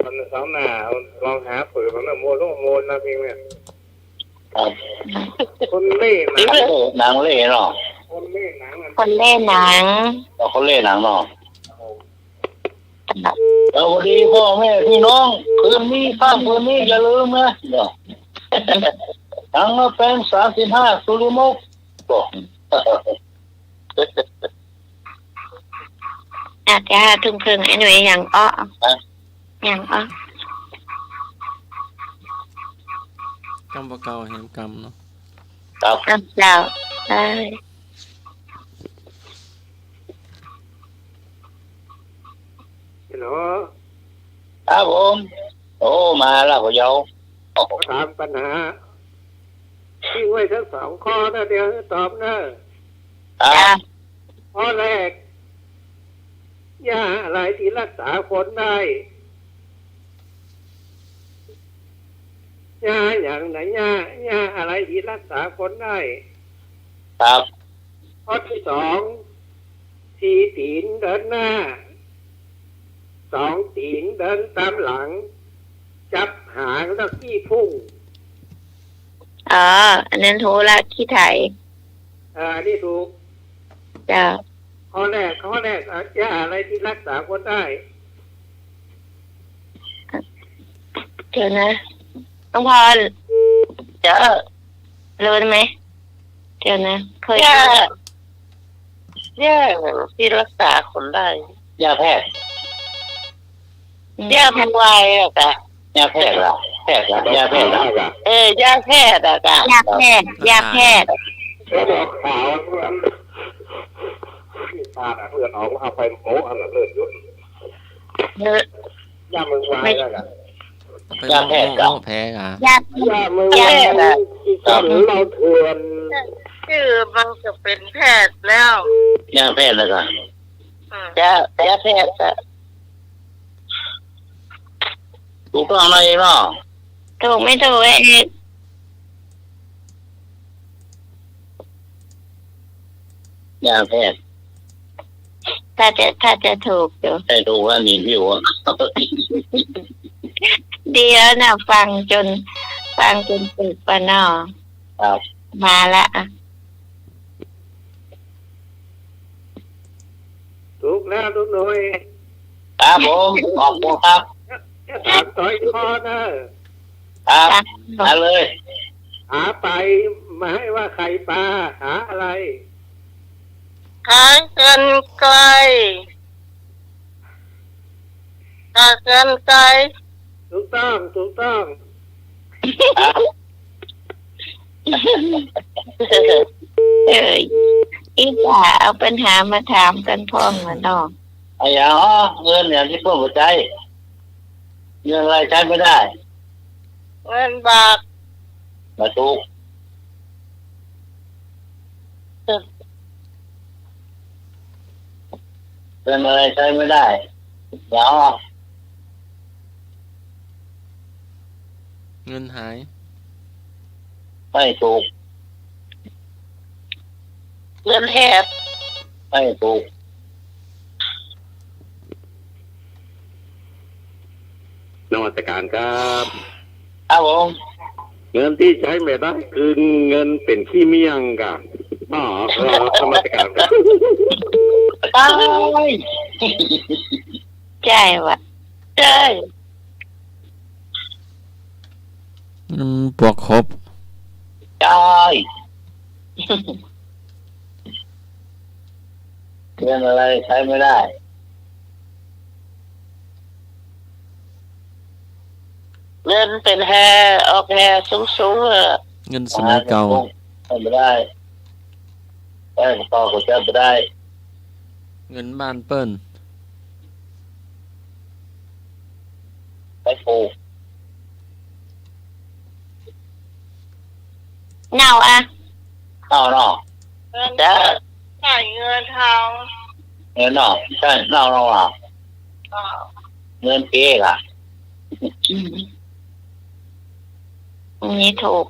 วันเสาร์หน้าลองหาเปิดมันโมนนะพี่เนี่ย ครับ คนเล่หนัง หนังเล่เนาะ คนเล่หนัง คนเล่นหนัง เขาเล่หนังเนาะแล้ววันนี้พ่อแม่พี่น้องคืนนี้ข้ามคืนนี้อย่าลืมนะเนาะหนังมาเป็น35สุริมุกบอก อาจจะทุ่มครึ่งไอ้หน่วยอย่างอ้ออย่างอ้อก ำบ่เก่าแห่งกำเนาะ ครับ เจ้าได้ เนาะ ครับผมโอ้มาแล้วพ่อเยา ถามปัญหาที่ไว้ทั้งสองข้อนะเดี๋ยวตอบนะ ครับ ข้อแรกยาอะไรที่รักษาคนได้ยาอย่างไหนยาอะไรที่รักษาคนได้ ครับ ข้อที่สองทีตีนเดินหน้าสองตีนเดินตามหลัง จับหางแล้วขี้พุ่ง อ๋ออันนั้นโทรละที่ไทย นี่ถูก เจ้า ข้อแรกยาอะไรที่รักษาคนได้ เดี๋ยวนะน้องพรเดี๋ยวรู้ไหมเดี๋ยวนะเคย ยาที่รักษาคนได้ ยาแพทย์ ยาทำลายอะกะ ยาแพทย์ล่ะแพทย์ล่ะยาแพทย์ล่ะ ยาแพทย์อะกะ ยาแพทย์ยาแพทย์ แล้วบอกข่าวเพื่อนที่พาเพื่อนออกมาไปโม้อันละเลิศยุ่นย่ามึงวายแล้วกัน ไปโม่แพ้อ่ะ ยา ย่ามึงวายที่ตอนเราเถื่อน ชื่อมันจะเป็นแพทย์แล้ว ยาแพทย์แล้วกัน ยาแพทย์อะ ถูกต้องอะไรเนาะ ถูกไม่ถูกไอ้ ยาแพทย์ ถ้าจะถูกอยู่ ใช่ถูกว่ามีผิวอ่ะ เดี๋ยวนะฟังจนตึกปะนอ ครับ มาละอ่ะ ถูกแล้วทุกหน่วย ครับผมขอบคุณครับ จะถามต่อยคอนะครับ มาเลย หาไปมาให้ว่าใครปลาหาอะไร หาเงินไกลหาเงินไกล ถูกต้องถูกต้อง เอ้ยอีจ๋าเอาปัญหามาถามกันพ่องมาน้อง ไอ้ยาเงินเนี่ยที่เพิ่มหัวใจเงินอะไรใช้ไม่ได้ เงินบาท มาถูกเงินอะไรใช้ไม่ได้เดี๋ยว เงินหาย ไม่ถูก เงินแหบ ไม่ถูก นวัตการครับ ครับผม เงินที่ใช้ไม่ได้คือเงินเป็นขี้เมี่ยงกับนวัตการครับ ตาย ใช่วะ ใช่ ปวกครบ ตายเงินอะไรใช้ไม่ได้ เงินเป็นแฮออกแฮสูงๆอะ เงินสมัยเก่า ใช้ไม่ได้แป้งต่อก็ใช้ไม่ได้ เงินบ้านเปิ้น ไม่ถูก เงาอ่ะ เอาเนาะ เงินใช่เงินเทา เงินเนาะใช่เนาะอ่ะ ก็ เงินเก๊กอ่ะ อันนี้ถูก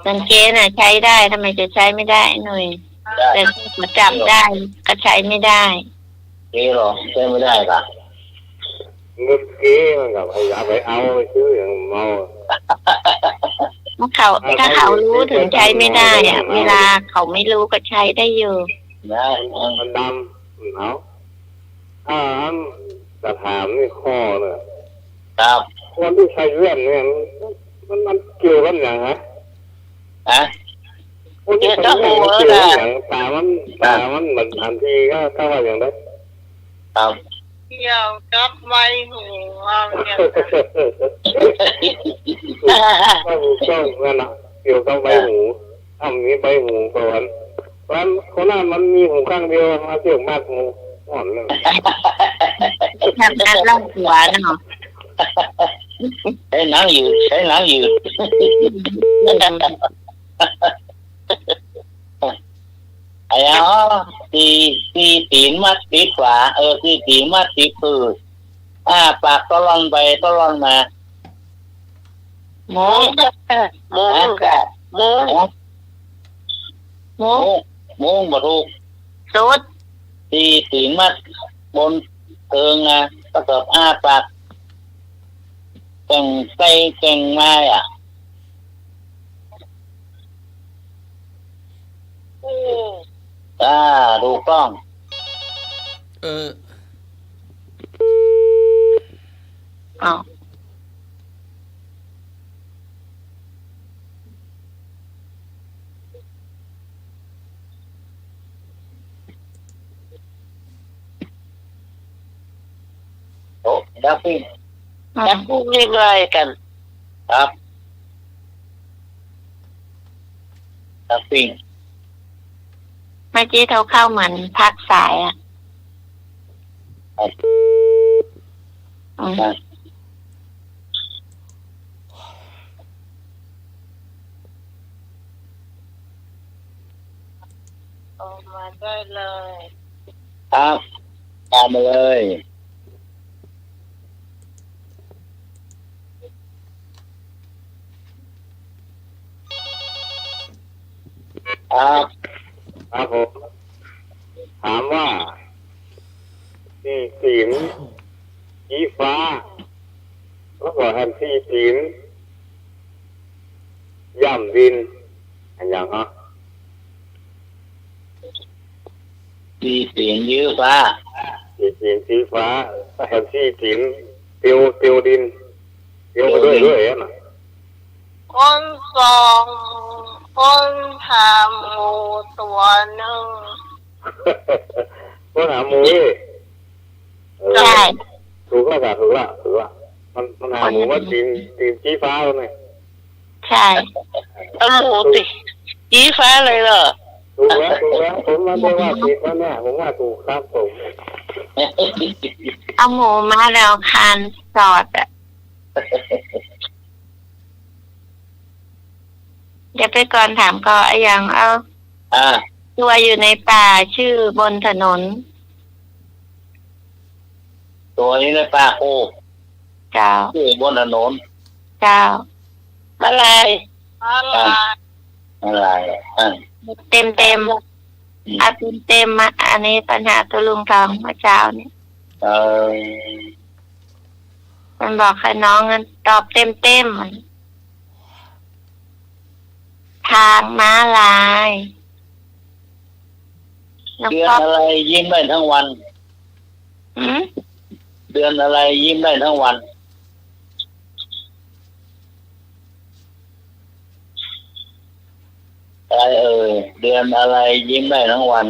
เงินเก๊น่ะใช้ได้ทำไมจะใช้ไม่ได้หน่อยแต่มาจับได้ก็ใช้ไม่ได้ เก๊หรอใช้ไม่ได้ค่ะ เงินเก๊มันกับเอาไปซื้ออย่างเมา ถ้าเขารู้ถึงใช้ไม่ได้อ่ะ เวลาเขาไม่รู้ก็ใช้ได้อยู่ ได้ มันดำเอาจะถามนี่ข้อเลย ครับ คนที่ใช้เลื่อนเนี่ยมันเกี่ยวกันอย่างฮะ ฮะ คนที่ใช้เลื่อนมันเกี่ยวกันอย่างตามันเหมือนทันทีก็ว่าอย่างนั้น ครับ เกี่ยวกับใบหูเนี่ย ก็นั่นแหละเกี่ยวกับใบหูถ้ามีใบหูก่อนเพราะคนนั้นมันมีหูข้างเดียวมาเกี่ยวมากหูอ่อนเลย ทำการเล่าหัวเนาะ ใช้หนังยืดไอ้อ๋อตีตีนมัดติดขวาตีตีนมัดติดคือปากก็ร่อนไปก็ร่อนมาม งมงกับมง มงบ่ถูก สุด ตีตีนมัดบนเทิงก็เกิดปากแก่งไส้แก่งไม้อ่ะ ถูกต้อง อ๋อ โอ้ดับปิ้ง จะพูดยังไงกัน ครับดับปิ้ง เมื่อกี้เขาเข้าเหมือนพักสายอ่ะอืม ออกมาได้เลย ครับตามมาเลยครับครับผมถามว่าที่ศีลสีฟ้าแล้วก็แฮมที่ศีลย่ำดินอันอย่างฮะ ตีเสียงยื้อฟ้า ที่ศีลสีฟ้าแฮมที่ศีลเตียวดินเตียวไปด้วยนะ คนสองคนถามงูตัวหนึ่ง ก็ถามมูย ใช่ ถูกละมันหาหมูว่าตีนสีฟ้าเลย ใช่ เอาหมูติยีฟ้าเลยเหรอ ถูกแล้วผมไม่ได้ว่าผิดนะเนี่ยผมว่าถูกครับผม เอาหมูมาแล้วคานสอดอ่ะเดี๋ยวไปก่อนถามก็อย่างเอา ตัวอยู่ในป่าชื่อบนถนน ตัวนี้ในป่าโค เจ้า ชื่อบนถนน เจ้า อะไร อะไรเต็มเต็มมาอันนี้ปัญหาตัวลุงทองเมื่อเช้าเนี่ยมันบอกให้น้องงั้นตอบเต็มทางม้าลายแล้ว เดือน ก็ อะไรยิ้มได้ทั้งวัน เดือนอะไรยิ้มได้ทั้งวันอะไรเดือนอะไรยิ้มได้ทั้งวัน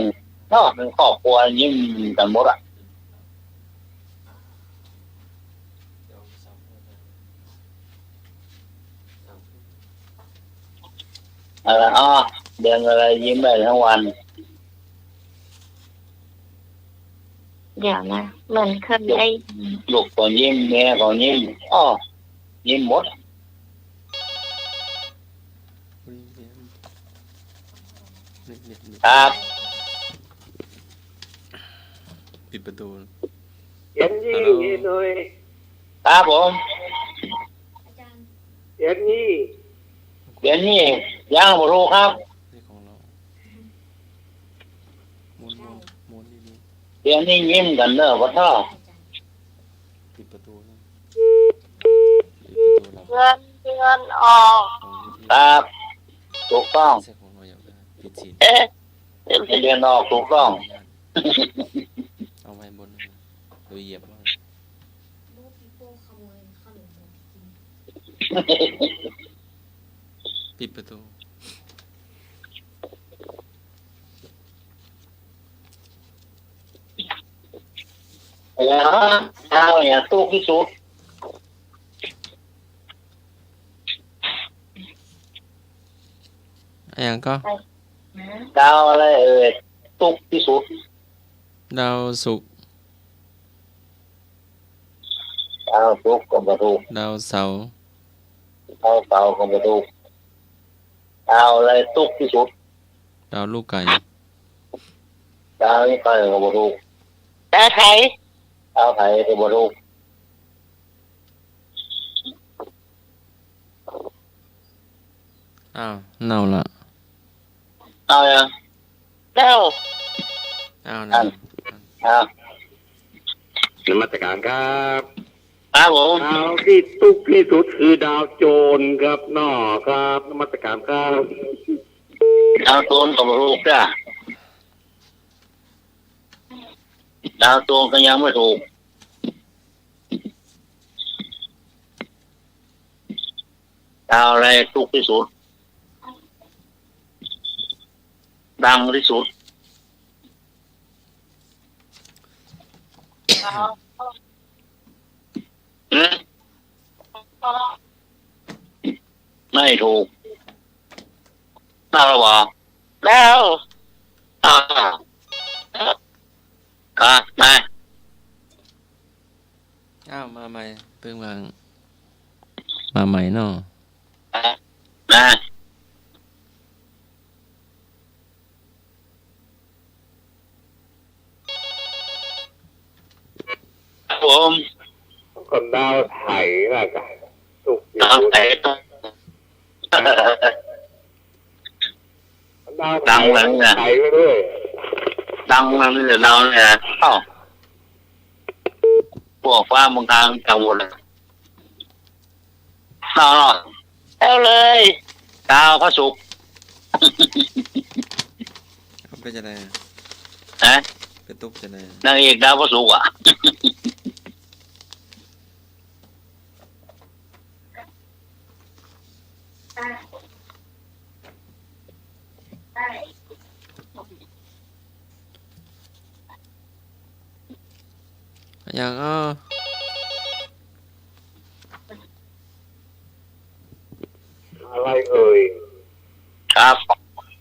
นอกเป็นครอบครัวยิ้มกันหมดอ่ะเดือนอะไรยิ้มได้ทั้งวัน เดี๋ยวนะเหมือนเคยได้ ลูกก็ยิ้มแม่ก็ยิ้มยิ้มหมด ครับ ปิดประตู เย็นยี่หน่อย ครับผม เย็นยี่ เดี๋ยวนี้ยังบ่รู้ครับ นี่ของเราม้วนดี เดี๋ยวนี้ยิ้มกันเนอะพ่อท่อ ๆปิดประตูนะปิดประตูเรา เงินออก ของวิธี ครับถูกต้อง ไม่ใช่ของเราอยากได้ปิดสิน เรียนออกถูกต้อง เอาไว้บนนะโดยเหยียบมาปิดประตู เอาอย่างตู้ที่สุด อย่างก็ ดาวอะไรตุกที่สุด ดาวศุกร์ ดาวตุกก็บ่ถูก ดาวเสาร์ ดาวเสาร์ก็บ่ถูกดาวอะไรตุกที่สุด ดาวลูกไก่ ดาวนี้ก็บ่ถูก ดาวไทย ดาวไทยก็บ่ถูก อ้าวเน่าละ เอาอย่าง ดาว อ้าว อั นะ นเอา นมัสการครับ ครับผม ดาวที่ตุกที่สุดคือดาวโจรครับน้อครับนมัสการครับ ดาวตูนก็บ่ถูกจ้ะดาวตูนก็ยังไม่ถูกดาวอะไรตุกที่สุดดังที่สุด ดาว อืมไม่ถูกน่าระวัง ดาว อ่ามา อ้าวมาใหม่เพิ่งมาใหม่เนาะ มาครับผม คนดาวไถล่ะกันตุกที่ ดาว สุด ไหน ดาว ดังเลยเนี่ย ไถไปด้วย ดังนั่นเลยดาวเนี่ยเอ้าพวกฟ้าเมืองกลางจังหวัดเลยดาว เอาเลย ดาวพระศุกร์ เอาไปจะได้ นะ ไปตุ๊บจะได้ นางเอกดาวพระศุกร์อ่ะ อย่างอ้อ อะไรเอ่ย ครับ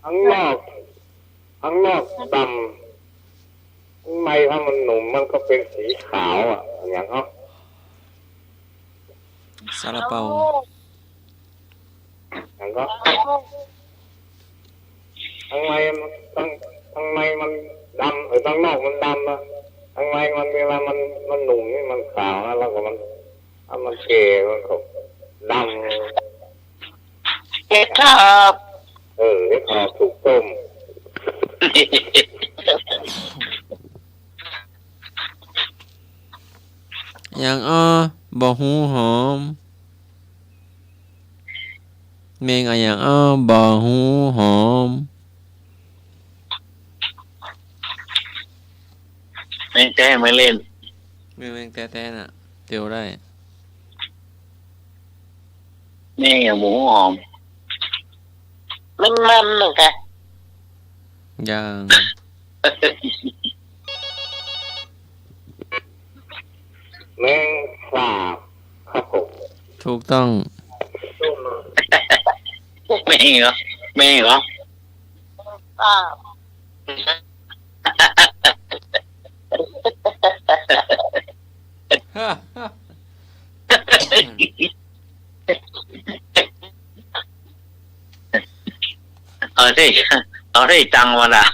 ข้างนอกดำข้างในถ้ามันหนุ่มมันก็เป็นสีขาวอ่ะอย่างเขา ซาลาเปา อย่างก็ข้างในมันดำข้างนอกมันดำนะข้างในมันเวลามันหนุ่มนี่มันขาวนะแล้วก็ถ้ามันแก่มันก็ดำ เก็บครับ เห็ดหอบถูกต้ม อย่างอ้อบ่หูหอมเมงอะอย่างอ้อบ่หูหอม ไม่แจ้ไม่เล่น เมงแต่น่ะเตียวได้ นี่หมูหอม มันหนึ่งค่ะ อย่าง แมงสาบครับผม ถูกต้อง ไม่เหรอไม่เหรอ อ่า ที่ เอาได้จังวะนะ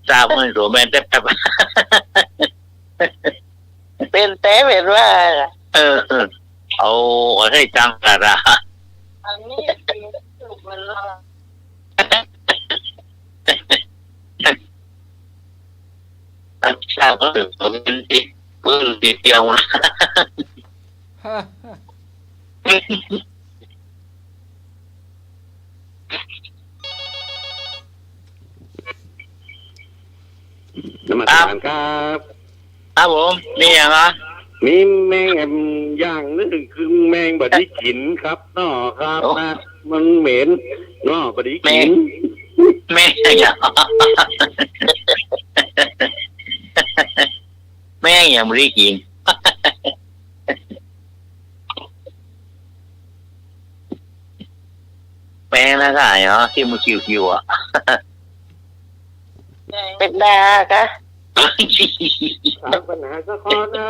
ทราบมันตัวแม่แต่แบบ เป็นแต่เป็นว่า เอาได้จังกันละ อันนี้ถูกมันละ ทราบก็ตัวเป็นที่ปืนตีเดียวนะ นมัสการครับ ครับผมนี่ยังไง มีแมงอย่างนึงคือแมงบไดีกินครับน้อครับนะมันเหม็นน้อบไดีกิน แม่ยังแม่ยังไม่ได้กินแม่นะใช่เหรอที่มันคิวๆอ่ะ เป็นดาคะ ถามปัญหาสักข้อนะ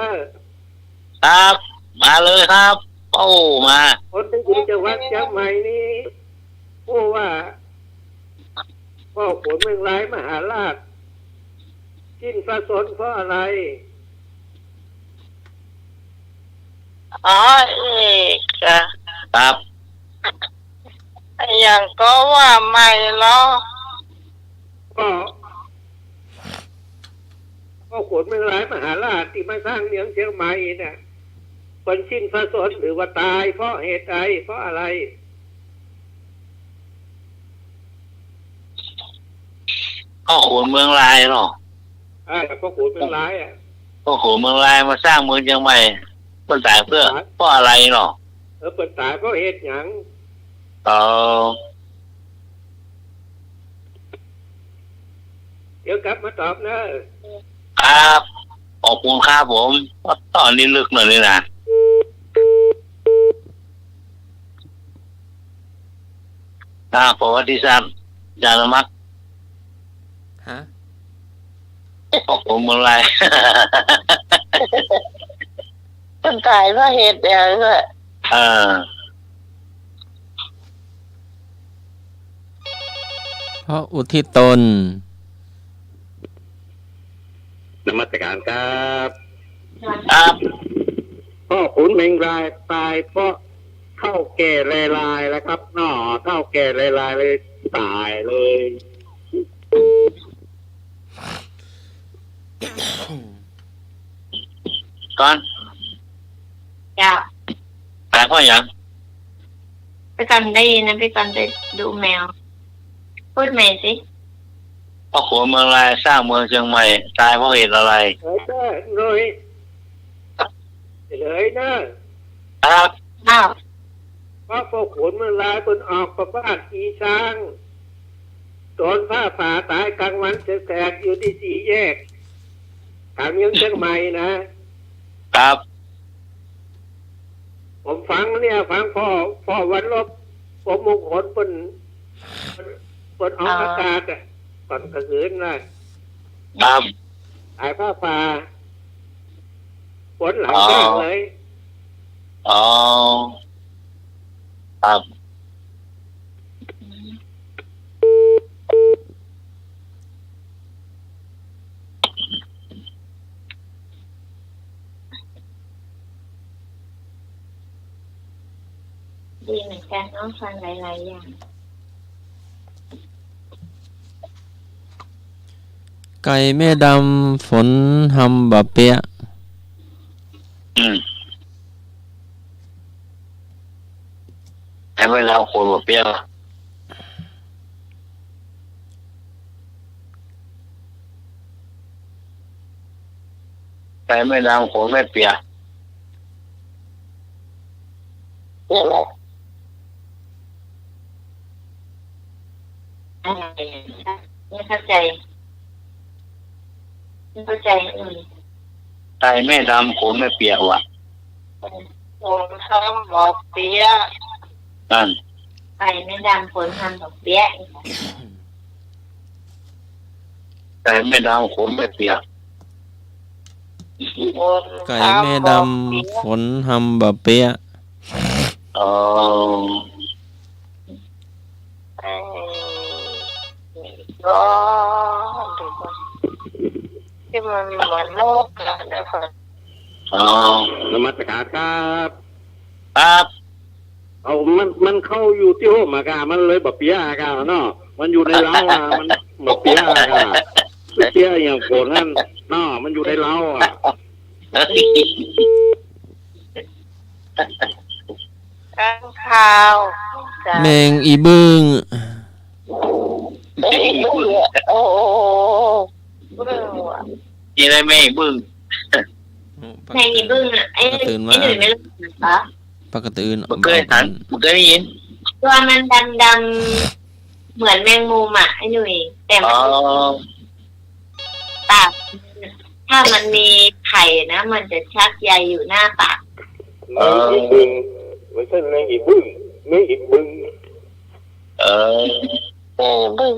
ครับ มาเลยครับ โอ้มา คนที่อยู่จังหวัดเชียงใหม่นี่พูดว่าพ่อฝนเมืองร้ายมหาราชกินปลาสนเพราะอะไร อ๋อเอกอะ ครับ อย่างก็ว่าไม่หรอก ก็พ่อฝนเมืองร้ายมหาราชที่มาสร้างเมืองเชียงใหม่เนี่ยเป็นสิ้นพระสนหรือว่าตายเพราะเหตุใดเพราะอะไร พ่อโขนเมืองลายหรอ พ่อฝนเมืองร้ายอ่ะ พ่อโขนเมืองลายมาสร้างเมืองเชียงใหม่มันตายเพื่อเพราะอะไรหรอ เปิดตายเพราะเหตุหยัง เดี๋ยวกลับมาตอบนะครับ ขอบคุณครับผมตอนนี้ลึกหน่อยเลยนะประวัติศาสตร์จารมัก ฮะ พ่อโขนเมืองลาย คนตายเพราะเหตุอย่างนั้น เพราะอุทิศตน นมัสการครับ ครับ พ่อขุนเมงรายตายเพราะเท่าแก่ลายแล้วครับน้อเท่าแก่ลายเลยตายเลย ก่อน จ้า ตายเพราะอย่าง ไปก่อนได้ยินนะไปก่อนไปดูแมว พูดใหม่สิ พ่อโขนเมืองลายสร้างเมืองเชียงใหม่ตายเพราะเหตุอะไร เลยเลยนะครับ อ้าว เพราะพ่อขุนเมงรายคนออกประพาสขี่ช้างโดนผ้าผ่าตายกลางวันแสกๆอยู่ที่สี่แยกทางเมืองเชียงใหม่นะครับ ผมฟังพ่อวันลบผมมงคลบนออกอากาศอ่ะก่อนกระสืนนะครับ ตายผ้าป่าฝนหลังแจ้งเลย อ๋อครับ ดีเหมือนกันน้องฟังหลายๆอย่าง ไก่แม่ดำฝนหำบะเปียะ ให้เวลาคนมาเปรี้ยวใส่ไม่ดำคนไม่เปียก นี่แหละ ไม่เข้าใจไม่เข้าใจใส่ไม่ดำคนไม่เปียกว่ะ ผมทำบอกเปีย นั่น ไปไม่ดำฝนทำดอกเบี้ย ใส่ไม่ดำคนไม่เปียก ไก่แม่ดำฝนหำบะเปียะ อ๋อ ก็ดูก่อนที่มันเหมือนโลกแล้วนะคะ อ๋อน มัสการครับ ครับ เอามันเข้าอยู่ที่โฮมากามันเลยบะเปียอากาเนาะมันอยู่ในเล้าอ่ะมันบะเปียอากาเปียอย่างโกรธนั่นเนาะมันอยู่ในเล้าอ่ะ ข้างข่าวจ้ะ แมงอีบึ้ง โอ้เบื่อว่ะ นี่ได้ไหมบึ้ง ในนี้บึ้งอ่ะไอ้ ตื่น ไอ้ มา หนุ่ยไม่รู้เหรอ ปกติอื่น เคยหันเคยได้ยิน ตัวมันดำๆเหมือนแมงมุมอ่ะไอ้หนุ่ยแต่มั อ๋ น อ ปากถ้ามันมีไข่นะมันจะชักใยอยู่หน้าปาก แมงอีบึงไม่ใช่แมงอีบึ้งแมงอีบึง เออ บึ้ง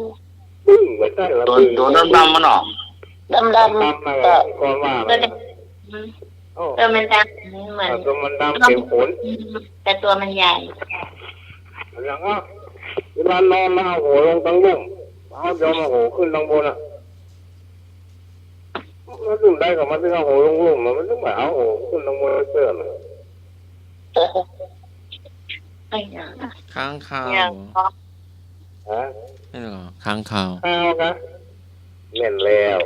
บึ้งไม่ใช่ละ ตัว บึ้ง ตัวดำๆมันหรอ ดำ ดำนั่นแหละก่อนว่า ตัว เลย ตัวมันดำเหมือน ตัวมันดำเต็มขน แต่ตัวมันใหญ่ อย่างอ่ะเวลานอนมาโหลงตั้งลุ่มเอายอมมาโหขึ้นตั้งบนอ่ะแล้วดุ่มได้กับมันที่เอาโหลงลุ่มมันต้องแบบเอาโหขึ้นตั้งบนเสื้อเลย ไม่นะ ค้างคาว อย่างก็ ฮะ ไม่หรอค้างคาว ข้าวกะเล่นแล้ว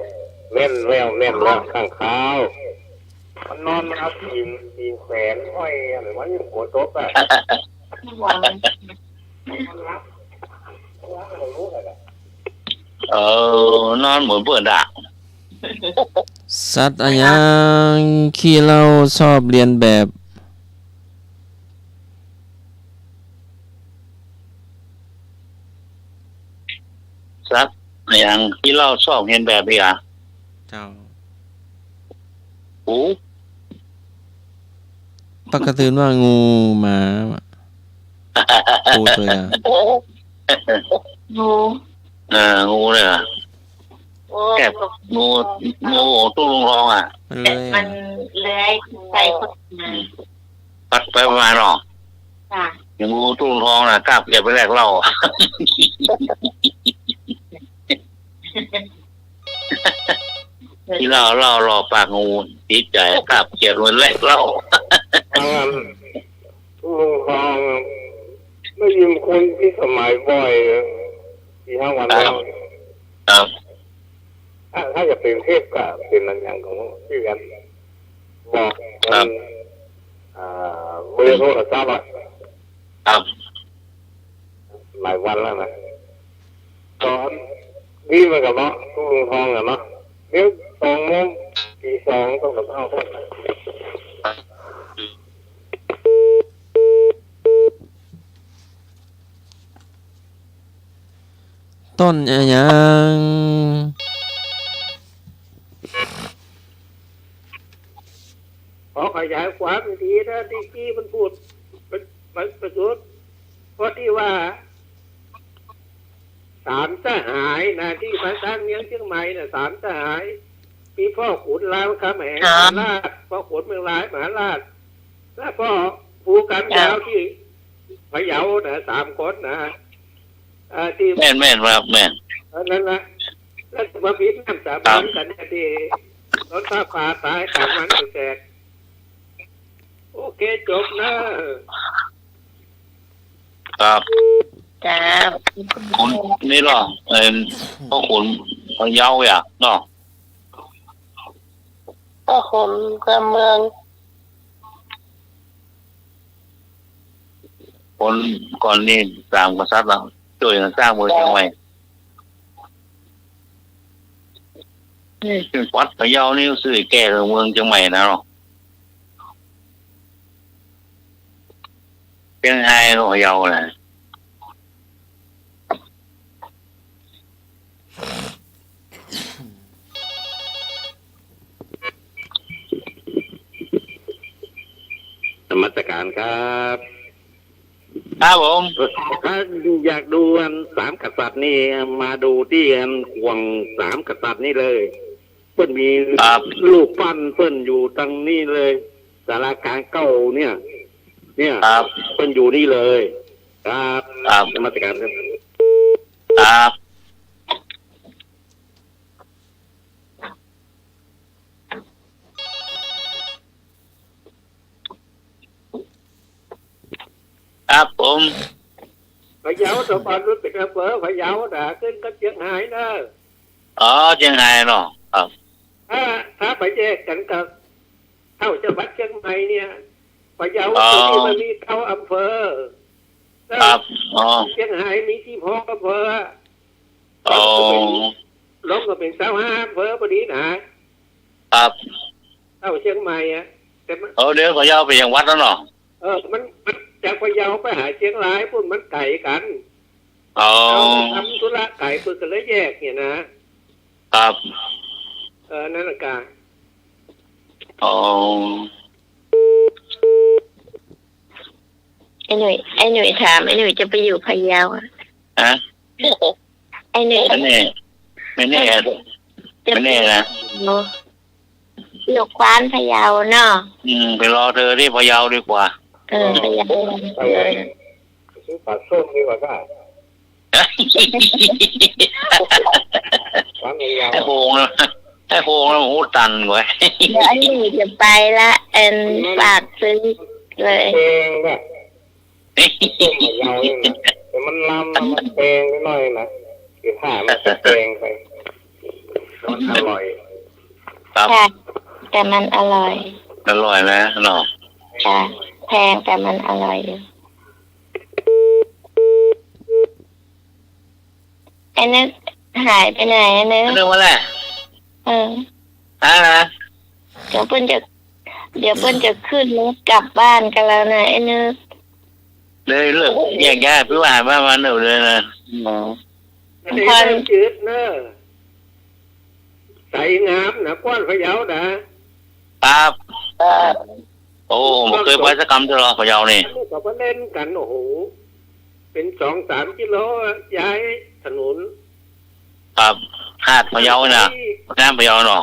ข้างข้าวมันนอนมันเอาปีนแขวนห้อยอะไรวะยังหัวโต๊ะอ่ะ หัวมัน เออนอนเหมือนเปิดด่า สัตว์อะไรยังขี้เราชอบเรียนแบบ ซักอย่างที่เราชอบเห็นแบบนี้อ่ะ เจ้า โอ้ ปกติว่างูหมาปูตัวอย่าง งู งูเลยอ่ะ โอ้ แกบงูตู้ลุงรองอ่ะ มันเลย มันเลื้อยใส่คนมา ปัดไปประมาณหรอ ค่ะ อย่างงูตู้ลุงรองน่ะกล้าเก็บไปแลกเหล้า ที่เรารอปากงูติดใจกล้าเก็บไว้แลกเหล้า ทางนั้นลุงทองไม่ยิมคนที่สมัยบ่อยที่ห้าวันแล้ว ครับ ถ้าจะเป็นเทพก็เป็นอะไรอย่างของที่กันบอกมันเบอร์โทรศัพท์อ่ะ ครับ หลายวันแล้วนะตอนนี่มันกับเนาะตู้ลุงทองอะเนาะเดี๋ยว2 โมงตี 2ต้องกับเข้า ต้นอะไรยัง ขอขยายความอีกทีนะที่กี้มันพูดมันประจุดเพราะที่ว่า3 สหายนะที่มาสร้างเมืองเชียงใหม่น่ะ3 สหายมีพ่อขุนรามคำแหงมหาราชพ่อขุนเมืองร้ายมหาราชและพ่อภูกันยาวที่พะเยานะ3 คนนะที่ แม่นครับแม่น นั่นนะแล้วมาพิษน้ำสาบานกันเนี่ยที่รถฟ้าผ่าตายต่างมันแตกโอเคจบนะครับ จ้า ขุนนี่หรอพ่อขุนพะเยาอ่ะเนาะ ก็คนการเมือง คนก่อนนี่ตามกษัตริย์เราช่วยกันสร้างเมืองเชียงใหม่นี่วัดพะเยานี่ซื้อแก้เมืองเชียงใหม่นะเนาะเป็นไงก็พะเยาน่ะ นมัสการครับ ครับผม ถ้าอยากดู3 กษัตริย์นี่มาดูที่ห่วง3 กษัตริย์นี่เลยเพิ่นมีรูปปั้นเพิ่นอยู่ตั้งนี่เลยศาลากลางเก้าเนี่ย ครับ เพิ่นอยู่นี่เลยครับ ครับ นมัสการครับ ครับ ครับผม พะเยาสมบัติรู้เป็นอำเภอพะเยาด่าขึ้นกับเชียงรายนะ อ๋อเชียงรายเนาะครับ ถ้าไปแยกกันกับเท่าจังหวัดเชียงใหม่เนี่ยพะเยาตัวนี้มันมีเท่าอำเภอ ครับอ๋อ เชียงรายมีที่พออำเภอ อ๋อ ล้มก็เป็น25อำเภอพอดีนะครับ เท่าเชียงใหม่อะแต่มัน เดี๋ยวเขาจะเอาไปยังวัดแล้วเนาะ มันจากพะเยาไปหาเชียงรายพุ่นมันไก่กัน อ๋อ เราทำธุระไก่พุ่นกันเลยแยกเนี่ยนะครับ นั่นละกา อ๋อ ไอ้หนุ่ยถามไอ้หนุ่ยจะไปอยู่พะเยาอ่ะ ฮะ ไอ้หนุ่ย ไม่แน่ไม่แน่ไม่แน่นะ อยู่ควานพะเยาเนาะ ไปรอเธอที่พะเยาดีกว่า พะเยา ซื้อปลาส้มดีกว่าก็ร้านพะเยา ให้โฮงนะให้โฮงแล้วโอ้ตันกว่า เดี๋ยวไอ้หนุ่ยจะไปละฝากซื้อเลย แพงก็ส้มพะเยาเนี่ยนะแต่มันลำมันแพงไปหน่อยนะคือผ้ามันจะแพงไปมันอร่อย ครับ ค่ะแต่มันอร่อย อร่อยนะเนาะ ค่ะแพงแต่มันอร่อยอยู่ไอ้นึกหายไปไหนไอ้นึก เรื่องว่าแหละ เออ นะ เดี๋ยวเปิ้ลจะขึ้นรถกลับบ้านกันแล้วนะไอ้นึก เลยเลิกแยกย้ายพี่ว่ามาหนึ่งเลยนะ อันนี้น้ำจืดเนอะใส่งามนะก้อนพะเยานะครับ โอ้ผมเคยไปสักคำตลอดพะเยานี่ ลูกกับเล่นกันโอ้โหเป็น2-3 กิโลย้ายถนน ครับหาดพะเยาน่ะน้ำพะเยาเนาะ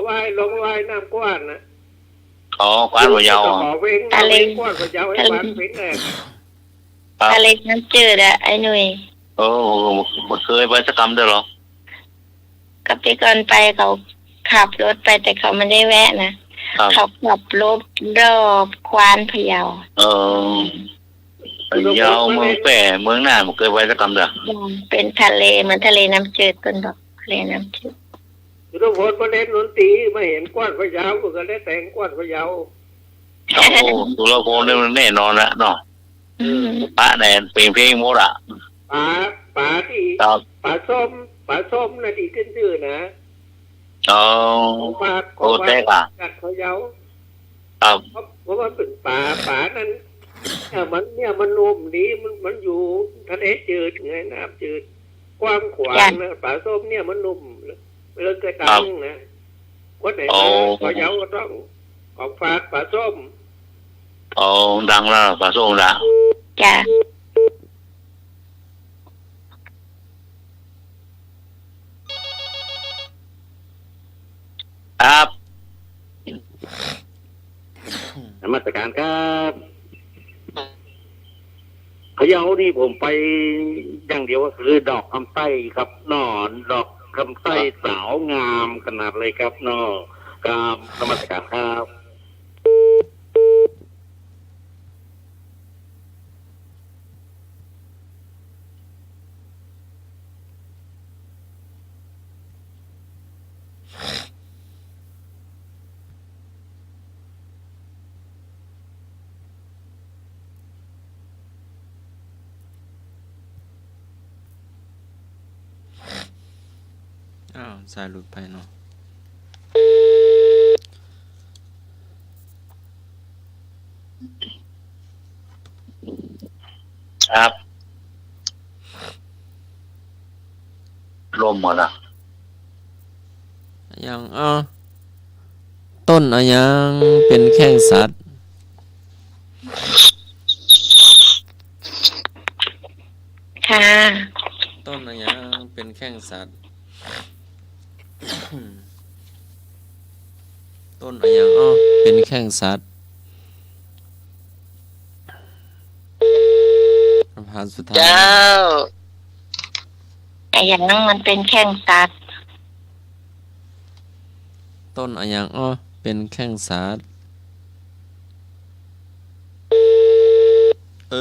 ว่ายลงว่ายน้ำกว้านนะ อ๋อกวานพะเยา ขอเว้งกว้านพะเยาให้บ้านเว้งแน่ ทะเลน้ำจืดอะไอ้หนุ่ย โอ้ผมเคยไปสักคำตลอด กับพี่ก่อนไปเขาขับรถไปแต่เขาไม่ได้แวะนะครับ เขาขับรถรอบควานพะเยา พะเยาเมืองแปร่เมืองน่านผมเคยไปสักคำเด้อ เป็นทะเลเหมือนทะเลน้ำจืดต้นบอกทะเลน้ำจืด ทุกคนมาเล่นดนตรีมาเห็นกว้านพะเยาก็เลยแต่งกว้านพะเยา โอ้ตุลาโพนี่มันแน่นอนละเนาะ อืม พระแนนเพลงหมดอ่ะ ป่าที่ ครับ ป่าส้มนะที่ขึ้นชื่อนะ อ๋อ ป่า โอ้แท้ค่ะ กัดพะเยา ครับ เพราะว่าเป็นป่านั้นมันนุ่มดีมันอยู่ทะเลจืดไงน้ำจืดกว้างขวางนะป่าส้มเนี่ยมันนุ่มเรื่องกระตังนะคนไหนมาพะเยาก็ต้องของฝากป่าส้ม อ๋อดังแล้วปลาส้มละ จ้ะ ครับ นมัสการครับพะเยานี่ผมไปอย่างเดียวก็คือดอกคำไส้ครับนอนดอกคำไส้สาวงามขนาดเลยครับนอครับนมัสการครับ อ้าวสายหลุดไปเนาะ ครับลมหมดอ่ะ ยังต้นอะยังเป็นแข้งสัตว์ ค่ะ ต้นอะยังเป็นแข้งสัตว์ ต้นอะยังเป็นแข้งสัตว์คำถามสุดท้าย เจ้าไอ้อย่างนั้นมันเป็นแข้งสัตว์ ต้นอะยังเป็นแข้งสัตว์ 053-226-058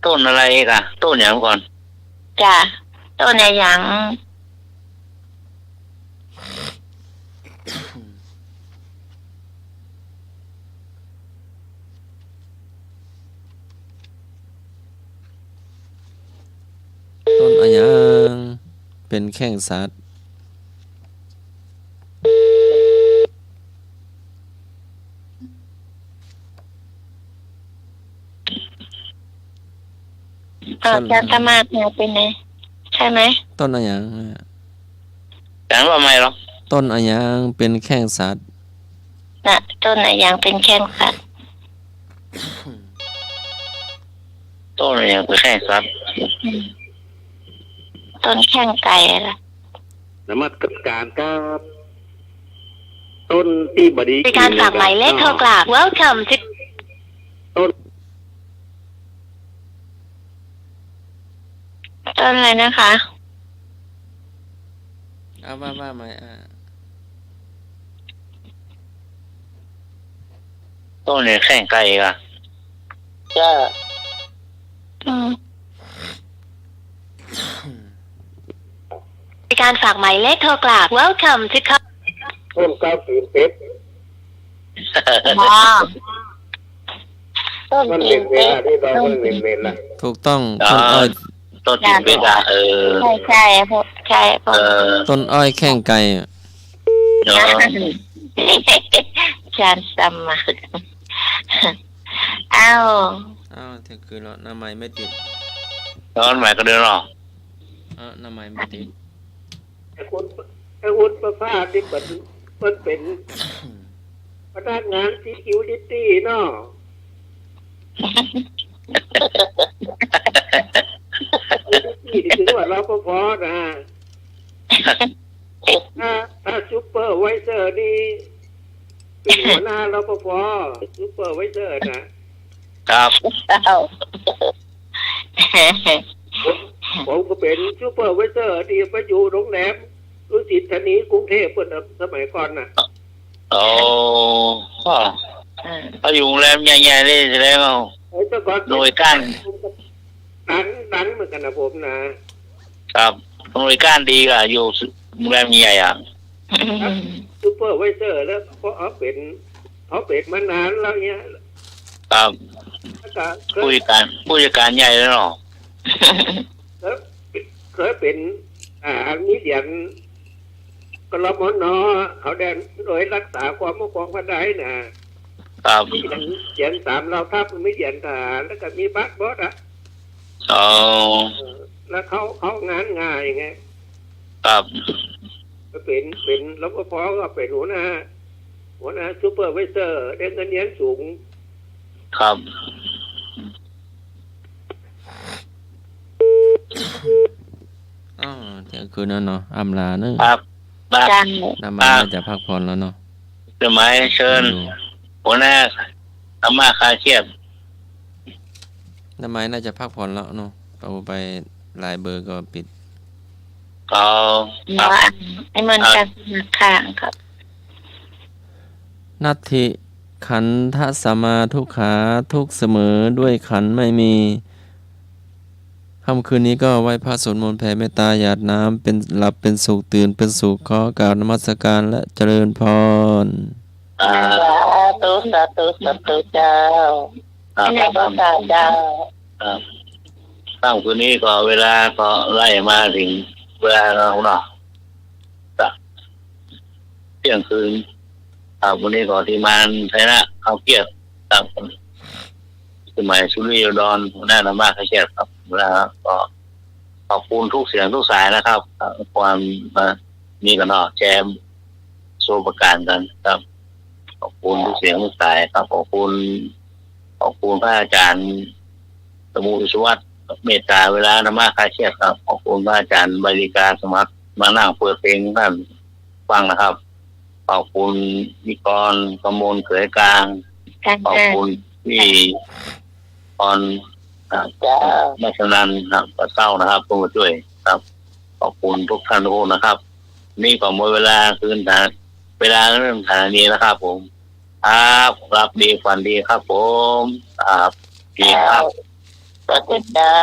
ต้นอะไรอีกอะต้นอย่างก่อน จ้ะต้นอะไรอย่าง ต้นอะหยังเป็นแข้งสัตว์จะธรรมะเนี่ยเป็นไงใช่ไหม ต้นอะหยัง แต่ว่าไม่หรอก ต้นอะหยังเป็นแข้งสัตว์ น่ะต้นอะไรอย่างเป็นแข้งสัตว์ ต้นอะไรอย่างคือแค่สัตว์ ต้นแข้งไก่อะไร นมัสการครับต้นที่บดี เป็นการฝากหมายเลขโทรกลับ Welcome to ต้น ต้นอะไรนะคะ เอาว่าไหมต้นเนี่ยแข่งไก่อะ จ้า เป็นการฝากหมายเลขโทรกลับ Welcome to ต้นก้าวตื่นเป็ด ต้น มัน กิ เป็น น เว เป็ด ลาที่เรามันเป็นละ ถูกต้องต้นอ้อย ต้นจินเบดาใช่พวกใช่พวก ต้นอ้อยแข้งไก่ เนาะ จานสมัครอ้าว อ้าวเที่ยงคืนแล้วน้ำไม้ไม่ติด ตอนใหม่ก็เดินหรอ น้ำไม้ไม่ติด ไอ้คุณประภาสที่มันเป็นพนักงานซีคิวริตี้เนาะที่ถือว่าเราพอนะถ้าซูเปอร์ไวเซอร์นี่เป็นหัวหน้าเราพอซูเปอร์ไวเซอร์นะครับ ผมก็เป็นซูเปอร์ไวเซอร์ที่ไปอยู่โรงแรมดุสิตธานีกรุงเทพเมื่อสมัยก่อนน่ะ โอ้เขาอยู่โรงแรมใหญ่ๆเลยแสดงว่า ไอ้เจ้าก่อน หน่วยก้าน ดังเหมือนกันนะผมนะครับ หน่วยก้านดีกว่าอยู่โรงแรมใหญ่อ่ะ ซูเปอร์ไวเซอร์แล้วเขาเป็นมานานแล้วเนี่ย ครับ แล้วก็ ผู้จัดการใหญ่แล้วเนาะ เคยเป็นมีเดียนกรมนเขาแดนโดยรักษาความมั่นคงภายในนะครับมีเดียน3เราทัพมีเดียนทหารแล้วก็มีบัสบอสแล้วเขางานง่ายไง ครับ ก็เป็นรปภก็เป็นหัวหน้าซูเปอร์ไวเซอร์ได้เงินเดือนสูง ครับ เที่ยงคืนแล้วเนาะอำลาเนอะ ครับ จาน น้ำไม้น่าจะพักผ่อนแล้วเนาะ เดี๋ยวไม้เชิญหัวหน้าอาม่าคาเชียบ น้ำไม้น่าจะพักผ่อนแล้วเนาะเอาไปไลน์เบอร์ก็ปิด เอาครับ ไอ้มันจะข้างครับ นัตถิขันธสมาทุกขาทุกเสมอด้วยขันไม่มีค่ำคืนนี้ก็ไหว้พระสวดมนต์แผ่เมตตาหยาดน้ำเป็นหลับเป็นสุขตื่นเป็นสุขขอกราบนมัสการและเจริญพร สาธุสาธุสาธุเจ้า ครับ พระพุทธเจ้า ครับค่ำคืนนี้ก็เวลาก็ไล่มาถึงเวลาเราเนาะเที่ยงคืนครับวันนี้ก็ที่มานไทยนะเขาเกียรติครับสมัยสุริยดอนหัวหน้าอาม่าคาเชียบครับแล้วก็ขอบคุณทุกเสียงทุกสายนะครับความมามีกันเนาะแจมโซประการกันครับขอบคุณทุกเสียงทุกสายครับขอบคุณพระอาจารย์สมุทรสวัสดิ์เมตตาเวลาธรรมะคาเชียครับขอบคุณพระอาจารย์บริการสมัครมานั่งเปิดเพลงท่านฟังนะครับ ขอบคุณนิกรประมวลเขยกลาง ค่ะ ขอบคุณพี่พรมัชนันครับก็เศร้านะครับผู้มาช่วยครับขอบคุณทุกท่านทุกคนนะครับ นี่ก็หมดเวลาคืนฐานเวลาเรื่องฐานนี้นะครับผมครับรับดีฝันดีครับผมครับดีครับ พระเจ้า